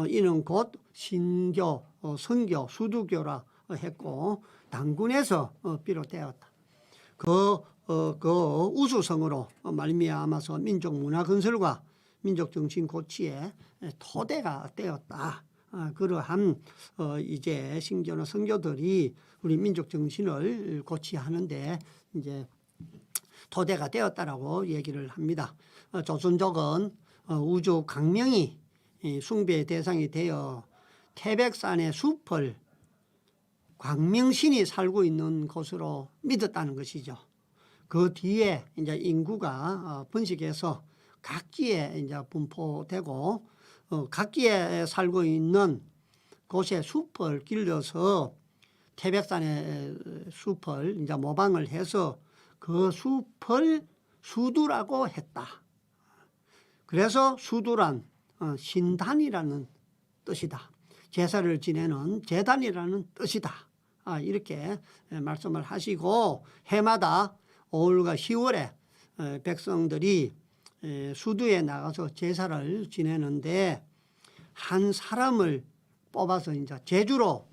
이는 곧 신교, 선교, 수두교라 했고 당군에서 비롯되었다. 그 우수성으로 말미암아서 민족 문화 건설과 민족 정신 고취의 토대가 되었다. 그러한 이제 신교나 선교들이 우리 민족 정신을 고취하는데 이제 토대가 되었다라고 얘기를 합니다. 조선족은 우주 강명이 숭배의 대상이 되어 태백산의 숲을 광명신이 살고 있는 곳으로 믿었다는 것이죠. 그 뒤에 이제 인구가 번식해서 각지에 이제 분포되고 각지에 살고 있는 곳에 숲을 길러서 태백산의 숲을 이제 모방을 해서 그 숲을 수두라고 했다. 그래서 수두란 신단이라는 뜻이다. 제사를 지내는 제단이라는 뜻이다. 이렇게 말씀을 하시고 해마다 5월과 10월에 백성들이 수두에 나가서 제사를 지내는데 한 사람을 뽑아서 이제 제주로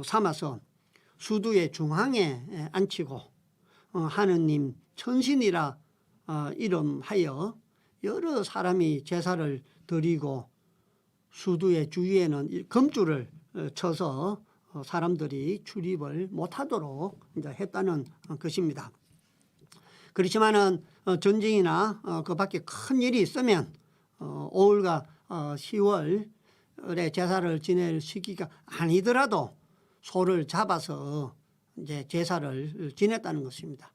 삼아서 수두의 중앙에 앉히고 하느님 천신이라 이름하여 여러 사람이 제사를 드리고 수두의 주위에는 검줄을 쳐서 사람들이 출입을 못하도록 이제 했다는 것입니다. 그렇지만은 전쟁이나 그 밖에 큰 일이 있으면 5월과 10월에 제사를 지낼 시기가 아니더라도 소를 잡아서 이제 제사를 지냈다는 것입니다.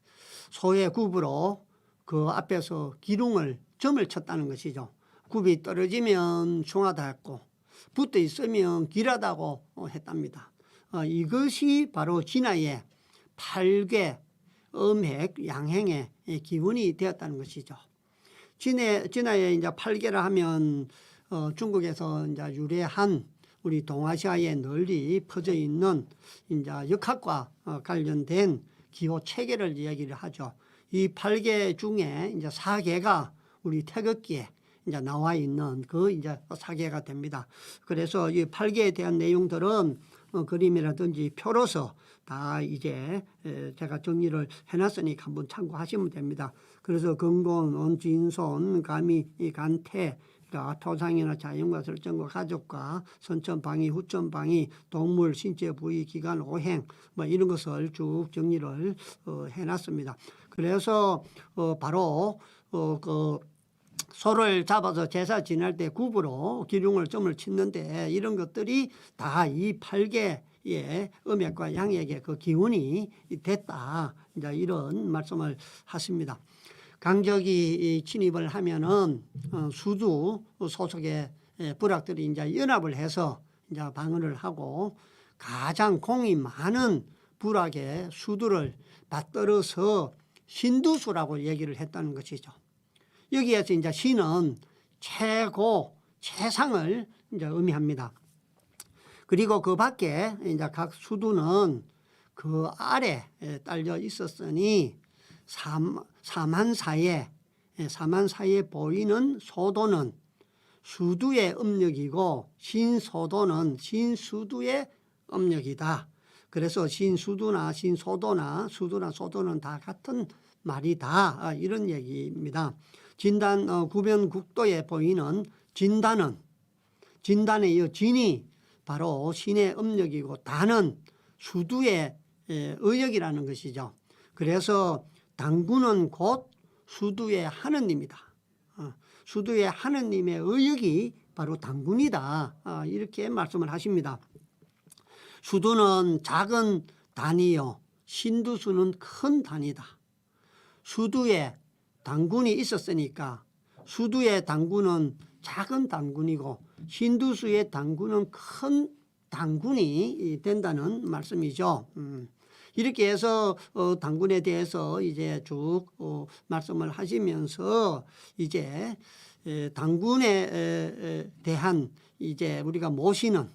소의 굽으로 그 앞에서 기둥을 점을 쳤다는 것이죠. 굽이 떨어지면 중하다 했고 붙어 있으면 길하다고 했답니다. 이것이 바로 진화의 팔괘, 음핵, 양행의 기원이 되었다는 것이죠. 진화의 이제 팔괘라 하면 중국에서 이제 유래한 우리 동아시아에 널리 퍼져 있는 이제 역학과 관련된 기호 체계를 이야기를 하죠. 이 8개 중에 이제 4개가 우리 태극기에 이제 나와 있는 그 이제 4개가 됩니다. 그래서 이 8개에 대한 내용들은 그림이라든지 표로서 다 이제 제가 정리를 해놨으니 한번 참고하시면 됩니다. 그래서 근본, 언진손, 감이, 간태, 토상이나 자연과 설정과 가족과 선천방위, 후천방위, 동물, 신체 부위, 기간, 오행 뭐 이런 것을 쭉 정리를 해놨습니다. 그래서 바로 그 소를 잡아서 제사 지낼 때 굽으로 기둥을 점을 치는데 이런 것들이 다 이 8개의 음액과 양액의 그 기운이 됐다. 이제 이런 말씀을 하십니다. 강적이 침입을 하면은 수두 소속의 부락들이 이제 연합을 해서 이제 방언을 하고 가장 공이 많은 부락의 수두를 받들어서 신두수라고 얘기를 했다는 것이죠. 여기에서 이제 신은 최고, 최상을 이제 의미합니다. 그리고 그 밖에 이제 각 수두는 그 아래에 딸려 있었으니 사만사에 보이는 소도는 수두의 음력이고 신소도는 신수두의 음력이다. 그래서 신수두나 신소도나 수두나 소도는 다 같은 말이다. 이런 얘기입니다. 진단 구변국도에 보이는 진단에 이 진이 바로 신의 음력이고 단은 수두의 의역이라는 것이죠. 그래서 당군은 곧 수두의 하느님이다. 수두의 하느님의 의역이 바로 당군이다. 이렇게 말씀을 하십니다. 수두는 작은 단이요 신두수는 큰 단이다. 수두에 당군이 있었으니까 수두의 당군은 작은 당군이고 신두수의 당군은 큰 당군이 된다는 말씀이죠. 이렇게 해서 당군에 대해서 이제 쭉 말씀을 하시면서 이제 당군에 대한 이제 우리가 모시는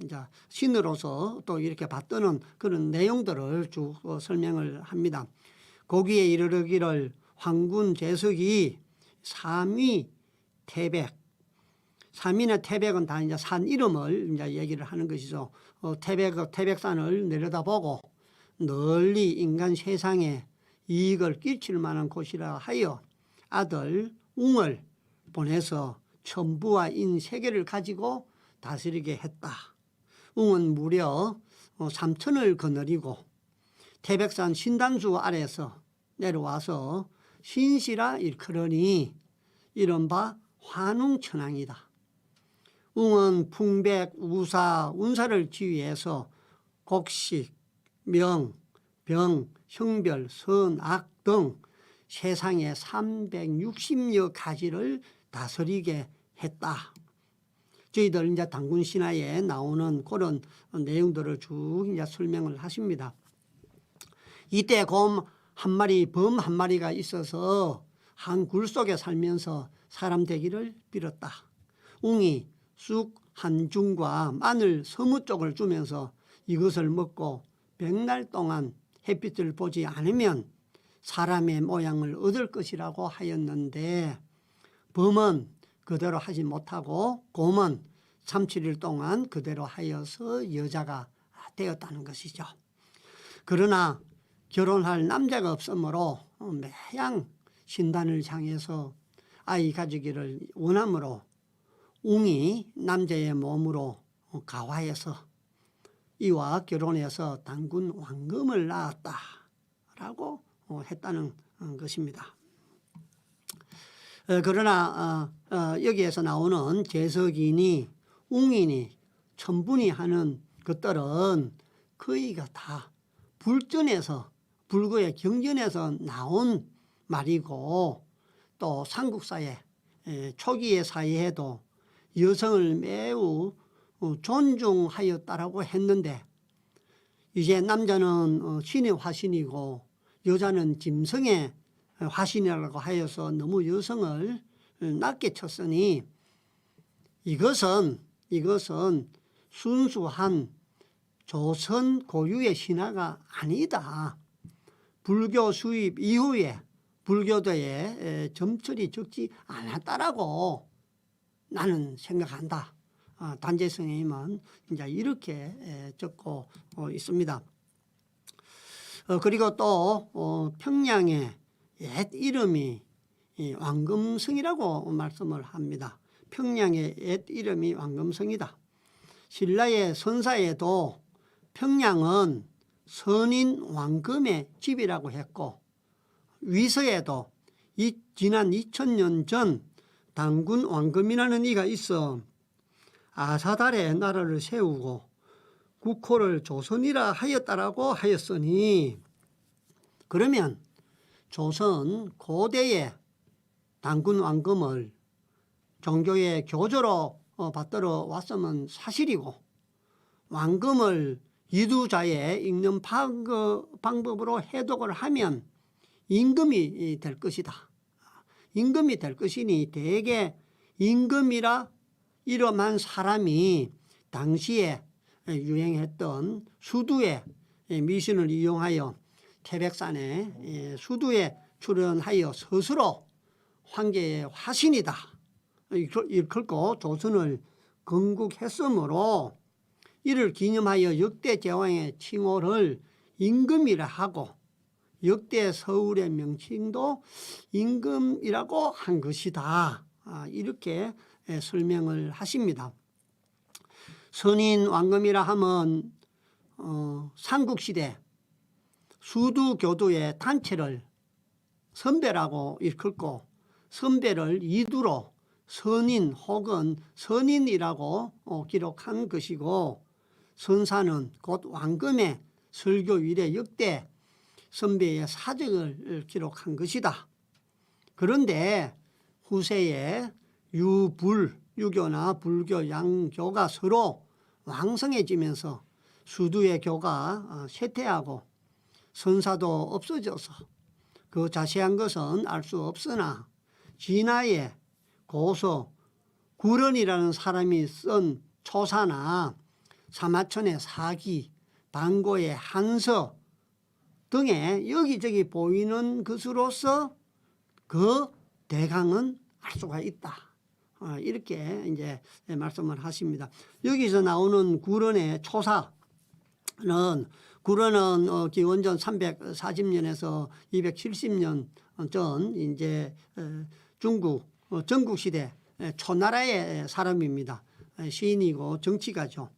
이제 신으로서 또 이렇게 받드는 그런 내용들을 쭉 설명을 합니다. 거기에 이르기를 황군 제석이 삼위 태백, 삼위나 태백은 다 이제 산 이름을 이제 얘기를 하는 것이죠. 태백산을 내려다보고 널리 인간 세상에 이익을 끼칠 만한 곳이라 하여 아들 웅을 보내서 천부와 인 세계를 가지고 다스리게 했다. 웅은 무려 3천을 거느리고 태백산 신단수 아래에서 내려와서 신시라 일컬으니 이른바 환웅천왕이다. 웅은 풍백, 우사, 운사를 지휘해서 곡식, 명, 병, 형별, 선, 악 등 세상의 360여 가지를 다스리게 했다. 저희들 이제 당군 신화에 나오는 그런 내용들을 쭉 이제 설명을 하십니다. 이때 곰 한 마리, 범 한 마리가 있어서 한 굴 속에 살면서 사람 되기를 빌었다. 웅이 쑥 한 중과 마늘 서무 쪽을 주면서 이것을 먹고 100날 동안 햇빛을 보지 않으면 사람의 모양을 얻을 것이라고 하였는데 범은 그대로 하지 못하고 곰은 37일 동안 그대로 하여서 여자가 되었다는 것이죠. 그러나 결혼할 남자가 없으므로 매양 신단을 향해서 아이 가지기를 원함으로 웅이 남자의 몸으로 가화해서 이와 결혼해서 당군 왕금을 낳았다라고 했다는 것입니다. 그러나 여기에서 나오는 제석이니 웅이니 천분이 하는 것들은 거의가 다 불전에서 불교의 경전에서 나온 말이고 또 삼국사의 초기의 사회에도 여성을 매우 존중하였다라고 했는데 이제 남자는 신의 화신이고 여자는 짐승의 화신이라고 하여서 너무 여성을 낮게 쳤으니 이것은 순수한 조선 고유의 신화가 아니다. 불교 수입 이후에 불교도에 점철이 적지 않았다라고 나는 생각한다. 단재 스님은 이제 이렇게 적고 있습니다. 그리고 또 평양의 옛 이름이 왕금성이라고 말씀을 합니다. 평양의 옛 이름이 왕금성이다. 신라의 선사에도 평양은 선인 왕금의 집이라고 했고 위서에도 지난 2000년 전 당군 왕금이라는 이가 있어 아사달에 나라를 세우고 국호를 조선이라 하였다라고 하였으니 그러면 조선 고대의 당군 왕금을 종교의 교조로 받들어 왔으면 사실이고 왕금을 이두자에 읽는 방법으로 해독을 하면 임금이 될 것이다. 임금이 될 것이니 대개 임금이라 이름한 사람이 당시에 유행했던 수두의 미신을 이용하여 태백산의 수두에 출연하여 스스로 황제의 화신이다 일컬고 조선을 건국했으므로 이를 기념하여 역대 제왕의 칭호를 임금이라 하고 역대 서울의 명칭도 임금이라고 한 것이다. 이렇게 설명을 하십니다. 선인 왕금이라 하면 삼국시대 수두교도의 단체를 선배라고 일컫고 선배를 이두로 선인 혹은 선인이라고 기록한 것이고 선사는 곧 왕금의 설교 이래 역대 선배의 사적을 기록한 것이다. 그런데 후세에 유교나 불교 양교가 서로 왕성해지면서 수두의 교가 쇠퇴하고 선사도 없어져서 그 자세한 것은 알 수 없으나 진화에 고서 구런이라는 사람이 쓴 초사나 사마천의 사기, 반고의 한서 등에 여기저기 보이는 것으로서 그 대강은 알 수가 있다. 이렇게 이제 말씀을 하십니다. 여기서 나오는 구런의 초사는 구런은 기원전 340년에서 270년 전 이제 중국 전국시대 초나라의 사람입니다. 시인이고 정치가죠.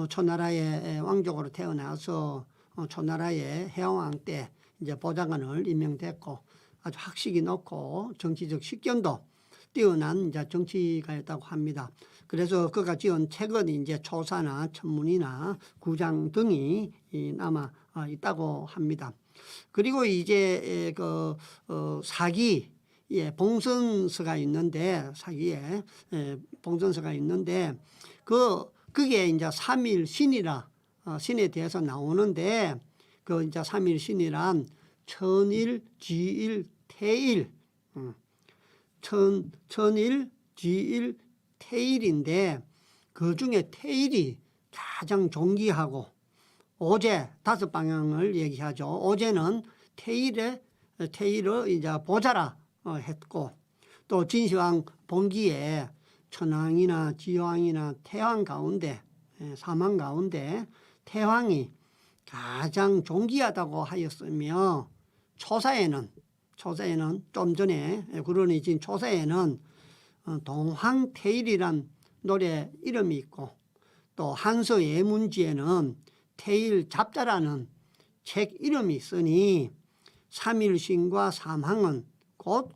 초나라의 왕족으로 태어나서 초나라의 해왕 때 이제 보좌관을 임명됐고 아주 학식이 높고 정치적 식견도 뛰어난 이제 정치가였다고 합니다. 그래서 그가 지은 책은 이제 초사나 천문이나 구장 등이 남아 있다고 합니다. 그리고 이제 그 사기 봉선서가 있는데 사기에 봉선서가 있는데 그게 이제 삼일신이라 신에 대해서 나오는데 그 이제 삼일신이란 천일, 지일, 태일, 천일, 지일, 태일인데 그 중에 태일이 가장 존귀하고 오제 5방향을 얘기하죠. 오제는 태일을 이제 보자라 했고 또 진시황 본기에 천황이나 지황이나 태황 가운데 사망 가운데 태황이 가장 존귀하다고 하였으며 초사에는 좀 전에 구런이 진 초사에는 동황태일이란 노래 이름이 있고 또 한서 예문지에는 태일 잡자라는 책 이름이 있으니 삼일신과 삼황은 곧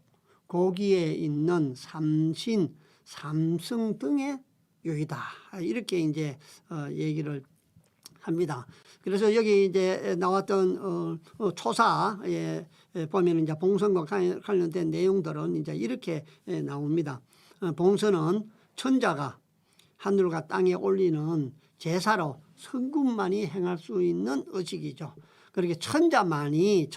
거기에 있는 삼신, 삼승 등의 요이다. 이렇게 이제 얘기를 합니다. 그래서 여기 이제 나왔던 초사에 보면 이제 봉선과 관련된 내용들은 이제 이렇게 나옵니다. 봉선은 천자가 하늘과 땅에 올리는 제사로 성군만이 행할 수 있는 의식이죠. 그렇게 천자만이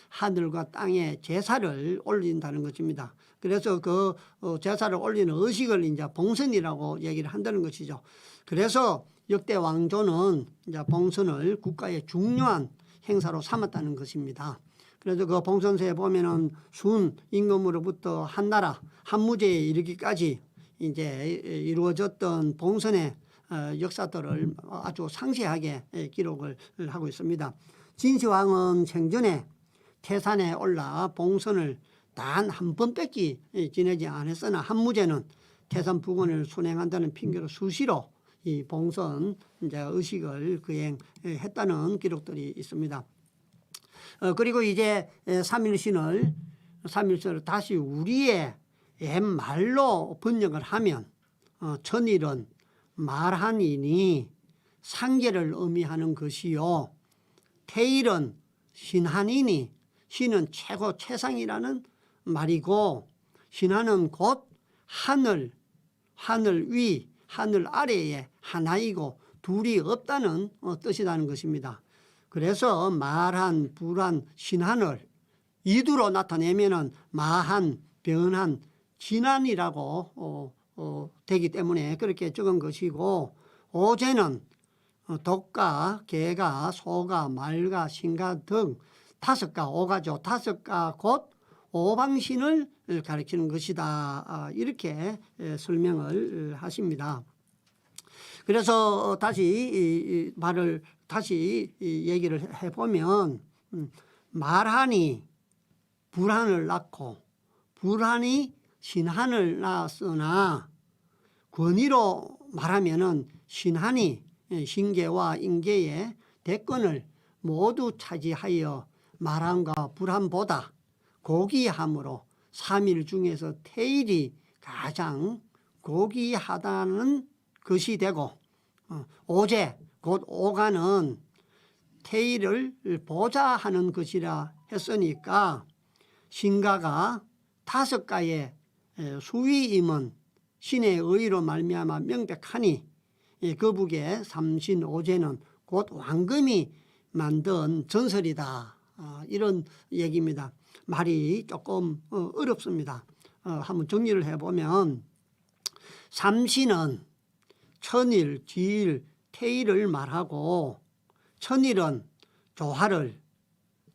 하늘과 땅에 제사를 올린다는 것입니다. 그래서 그 제사를 올리는 의식을 이제 봉선이라고 얘기를 한다는 것이죠. 그래서 역대 왕조는 이제 봉선을 국가의 중요한 행사로 삼았다는 것입니다. 그래서 그 봉선서에 보면은 순 임금으로부터 한나라 한무제에 이르기까지 이제 이루어졌던 봉선의 역사들을 아주 상세하게 기록을 하고 있습니다. 진시황은 생전에 태산에 올라 봉선을 단 한 번밖에 지내지 않았으나 한무제는 태산 부근을 순행한다는 핑계로 수시로 이 봉선 이제 의식을 거행했다는 기록들이 있습니다. 그리고 이제 삼일신을 다시 우리의 옛말로 번역을 하면 천일은 말한 이니 상계를 의미하는 것이요 태일은 신한이니 신은 최고 최상이라는 말이고 신한은 곧 하늘 위 하늘 아래의 하나이고 둘이 없다는 뜻이라는 것입니다. 그래서 말한, 불한, 신한을 이두로 나타내면은 마한, 변한, 진한이라고 되기 때문에 그렇게 적은 것이고, 오제는 독가, 개가, 소가, 말가, 신가 등 다섯가, 오가죠. 다섯가 곧 오방신을 가리키는 것이다. 이렇게 설명을 하십니다. 그래서 다시 말을 다시 얘기를 해보면, 말하니 불한을 낳고 불한이 신한을 낳았으나, 권위로 말하면은 신한이 신계와 인계의 대권을 모두 차지하여 말한과 불한보다 고귀함으로 삼일 중에서 태일이 가장 고귀하다는 것이 되고, 오제 곧 오가는 태일을 보자 하는 것이라 했으니까, 신가가 다섯가의 수위임은 신의 의로 말미암아 명백하니, 거북의 삼신오제는 곧 왕금이 만든 전설이다. 이런 얘기입니다. 말이 조금 어렵습니다. 한번 정리를 해보면, 삼신은 천일, 지일, 태일을 말하고, 천일은 조화를,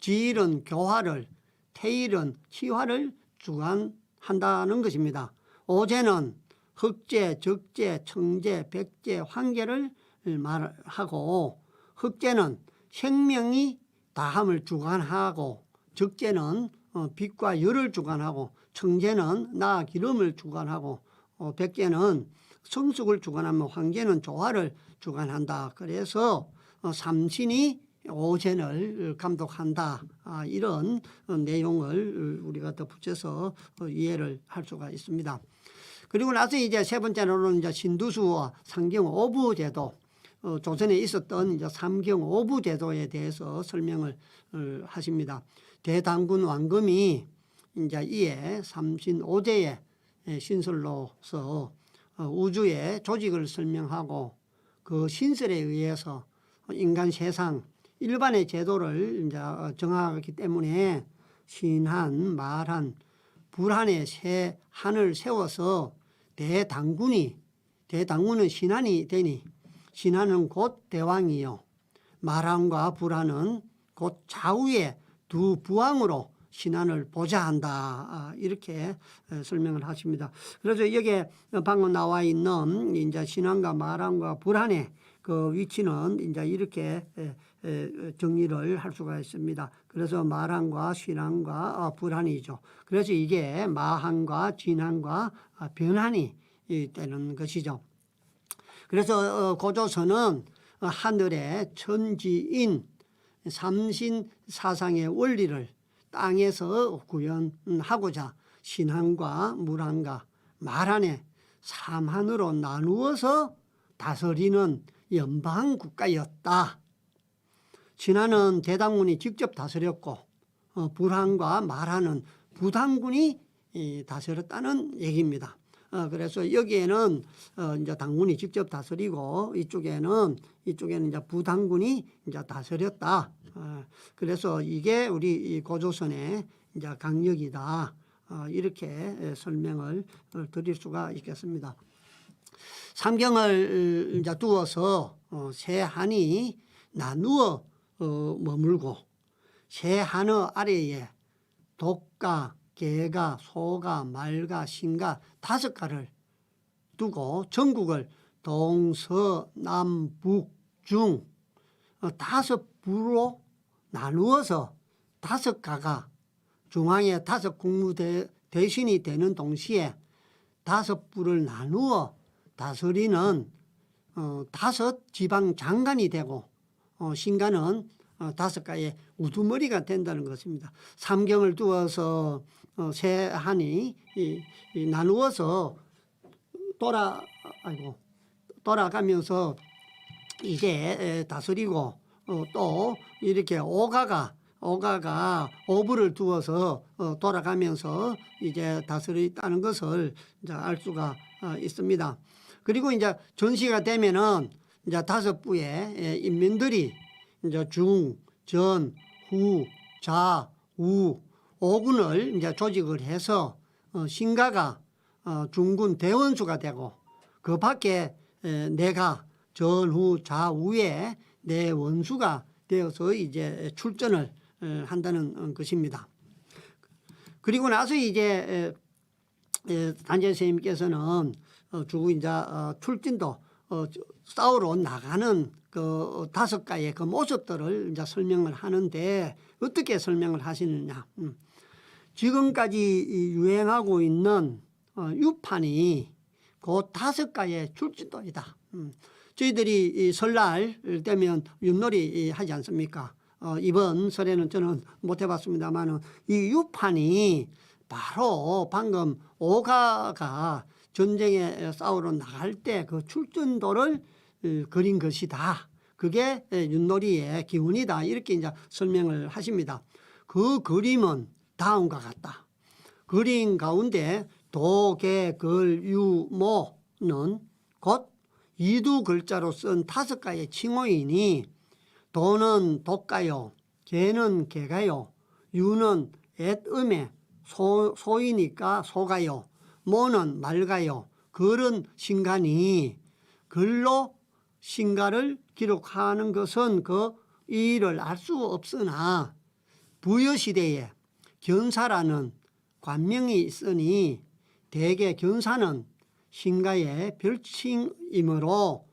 지일은 교화를, 태일은 희화를 주관한다는 것입니다. 오제는 흑제, 적제, 청제, 백제, 황제를 말하고, 흑제는 생명이 다함을 주관하고, 적제는 빛과 열을 주관하고, 청제는 나 기름을 주관하고, 백제는 성숙을 주관하며 황제는 조화를 주관한다. 그래서 삼신이 오젠을 감독한다. 이런 내용을 우리가 덧붙여서 이해를 할 수가 있습니다. 그리고 나서 이제 세 번째로는 이제 신두수와 삼경오부제도, 조선에 있었던 이제 삼경오부제도에 대해서 설명을 하십니다. 대당군 왕금이 이제 이에 삼신오제의 신설로서 우주의 조직을 설명하고, 그 신설에 의해서 인간 세상 일반의 제도를 이제 정하기 때문에 신한, 말한, 불한의 세 한을 세워서 대당군은 신한이 되니, 신한은 곧 대왕이요, 말한과 불한은 곧 좌우의 두 부왕으로 신한을 보좌한다. 이렇게 설명을 하십니다. 그래서 여기에 방금 나와 있는 이제 신한과 말한과 불한의 그 위치는 이제 이렇게 정리를 할 수가 있습니다. 그래서 말한과 신한과 불한이죠. 그래서 이게 마한과 진한과 변한이 되는 것이죠. 그래서 고조선은 하늘의 천지인 삼신 사상의 원리를 땅에서 구현하고자 신한과 물한과 말한의 삼한으로 나누어서 다스리는 연방 국가였다. 신한은 대당군이 직접 다스렸고, 불한과 말한은 부당군이 다스렸다는 얘기입니다. 그래서 여기에는 이제 당군이 직접 다스리고, 이쪽에는 이제 부당군이 이제 다스렸다. 그래서 이게 우리 고조선의 이제 강력이다. 이렇게 설명을 드릴 수가 있겠습니다. 삼경을 이제 두어서 세 한이 나누어 머물고, 세 한의 아래에 독가, 개가, 소가, 말가, 신가 다섯가를 두고 전국을 동서남북중 다섯 부로 나누어서 다섯가가 중앙에 다섯 국무 대신이 되는 동시에 다섯 부를 나누어 다스리는 다섯 지방 장관이 되고, 신가는 다섯가의 우두머리가 된다는 것입니다. 삼경을 두어서 세 한이 나누어서 돌아가면서 이제 다스리고, 또 이렇게 오가가 오부를 두어서 돌아가면서 이제 다스리다는 것을 이제 알 수가 있습니다. 그리고 이제 전시가 되면은 이제 5부의 인민들이 이제 중, 전, 후, 좌, 우 5군을 이제 조직을 해서 신가가 중군 대원수가 되고 그 밖에 내가 전, 후, 좌, 우에 내 원수가 되어서 이제 출전을 한다는 것입니다. 그리고 나서 이제 단재 선생님께서는 주 이제 출진도 싸우러 나가는 그 5가의 그 모습들을 이제 설명을 하는데 어떻게 설명을 하시느냐. 지금까지 유행하고 있는 유판이 그 5가의 출진도이다. 저희들이 설날 되면 윷놀이 하지 않습니까? 이번 설에는 저는 못 해봤습니다만 이 유판이 바로 방금 오가가 전쟁에 싸우러 나갈 때 그 출전도를 그린 것이다. 그게 윷놀이의 기운이다. 이렇게 이제 설명을 하십니다. 그 그림은 다음과 같다. 그림 가운데 도, 개, 걸, 유, 모는 곧 이두 글자로 쓴 5가의 칭호이니 도는 도가요, 개는 개가요, 유는 앳음에 소이니까 소가요, 모는 말가요, 걸은 신가니 글로 신가를 기록하는 것은 그 이를 알 수 없으나 부여시대에 견사라는 관명이 있으니 대개 견사는 신가의 별칭이므로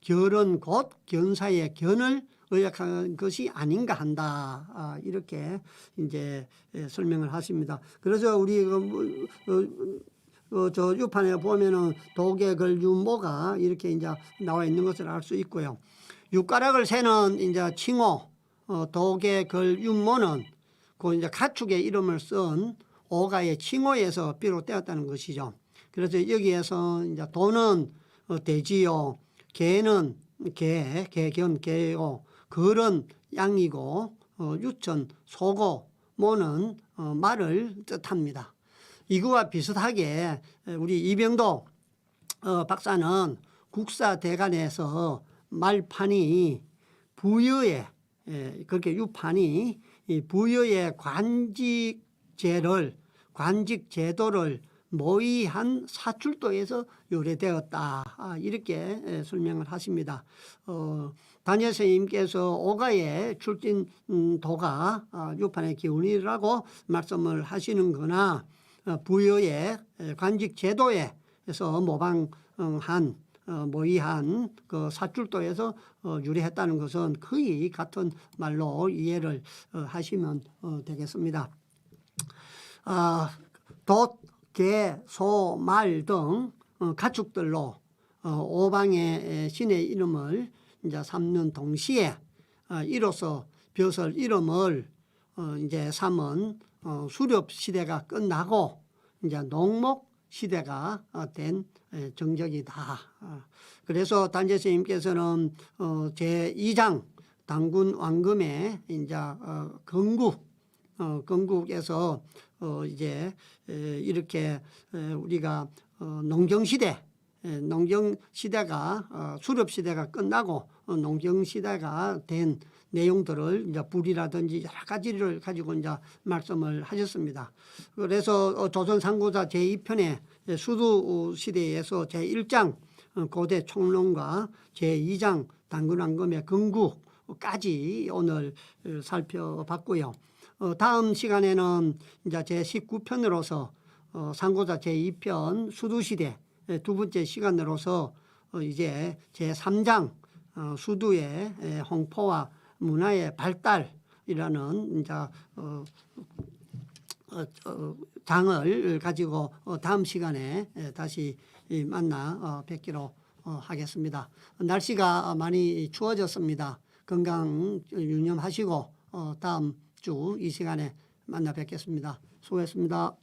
결은 곧 견사의 견을 의역한 것이 아닌가 한다. 이렇게 이제 설명을 하십니다. 그래서 우리 저 유판에 보면은 도개, 걸, 유, 모가 이렇게 이제 나와 있는 것을 알 수 있고요. 육가락을 세는 이제 칭호, 도개, 걸, 유, 모는 그 이제 가축의 이름을 쓴 오가의 칭호에서 비롯되었다는 것이죠. 그래서 여기에서 이제 도는 돼지요, 개는 개견 개요, 걸은 양이고 유천 소고, 모는 말을 뜻합니다. 이거와 비슷하게 우리 이병도 박사는 국사대간에서 말판이 부여의 그렇게 유판이 부여의 관직제도를 모의한 사출도에서 요래되었다. 이렇게 설명을 하십니다. 단재 선생님께서 오가의 출진도가 유판의 기운이라고 말씀을 하시는 거나 부여의 관직제도에서 모방한 모의한 그 사출도에서 유래했다는 것은 거의 같은 말로 이해를 하시면 되겠습니다. 돛, 개, 소, 말 등 가축들로 오방의 신의 이름을 이제 삼는 동시에 이로써 벼슬 이름을 이제 삼은 수렵 시대가 끝나고 이제 농목 시대가 된 정적이다. 그래서 단재 선생님께서는 제2장 당군 왕금의 이제 건국에서 이제 이렇게 우리가 농경시대가 수렵시대가 끝나고 농경시대가 된 내용들을 이제 불이라든지 여러 가지를 가지고 이제 말씀을 하셨습니다. 그래서 조선 상고사 제2편의 수두시대에서 제1장 고대 총론과 제2장 당군왕금의 건국까지 오늘 살펴봤고요. 다음 시간에는 이제 제19편으로서 상고사 제2편 수두시대 두 번째 시간으로서 이제 제3장 수두의 홍포와 문화의 발달이라는 이제 장을 가지고 다음 시간에 다시 만나 뵙기로 하겠습니다. 날씨가 많이 추워졌습니다. 건강 유념하시고 다음 주 이 시간에 만나 뵙겠습니다. 수고했습니다.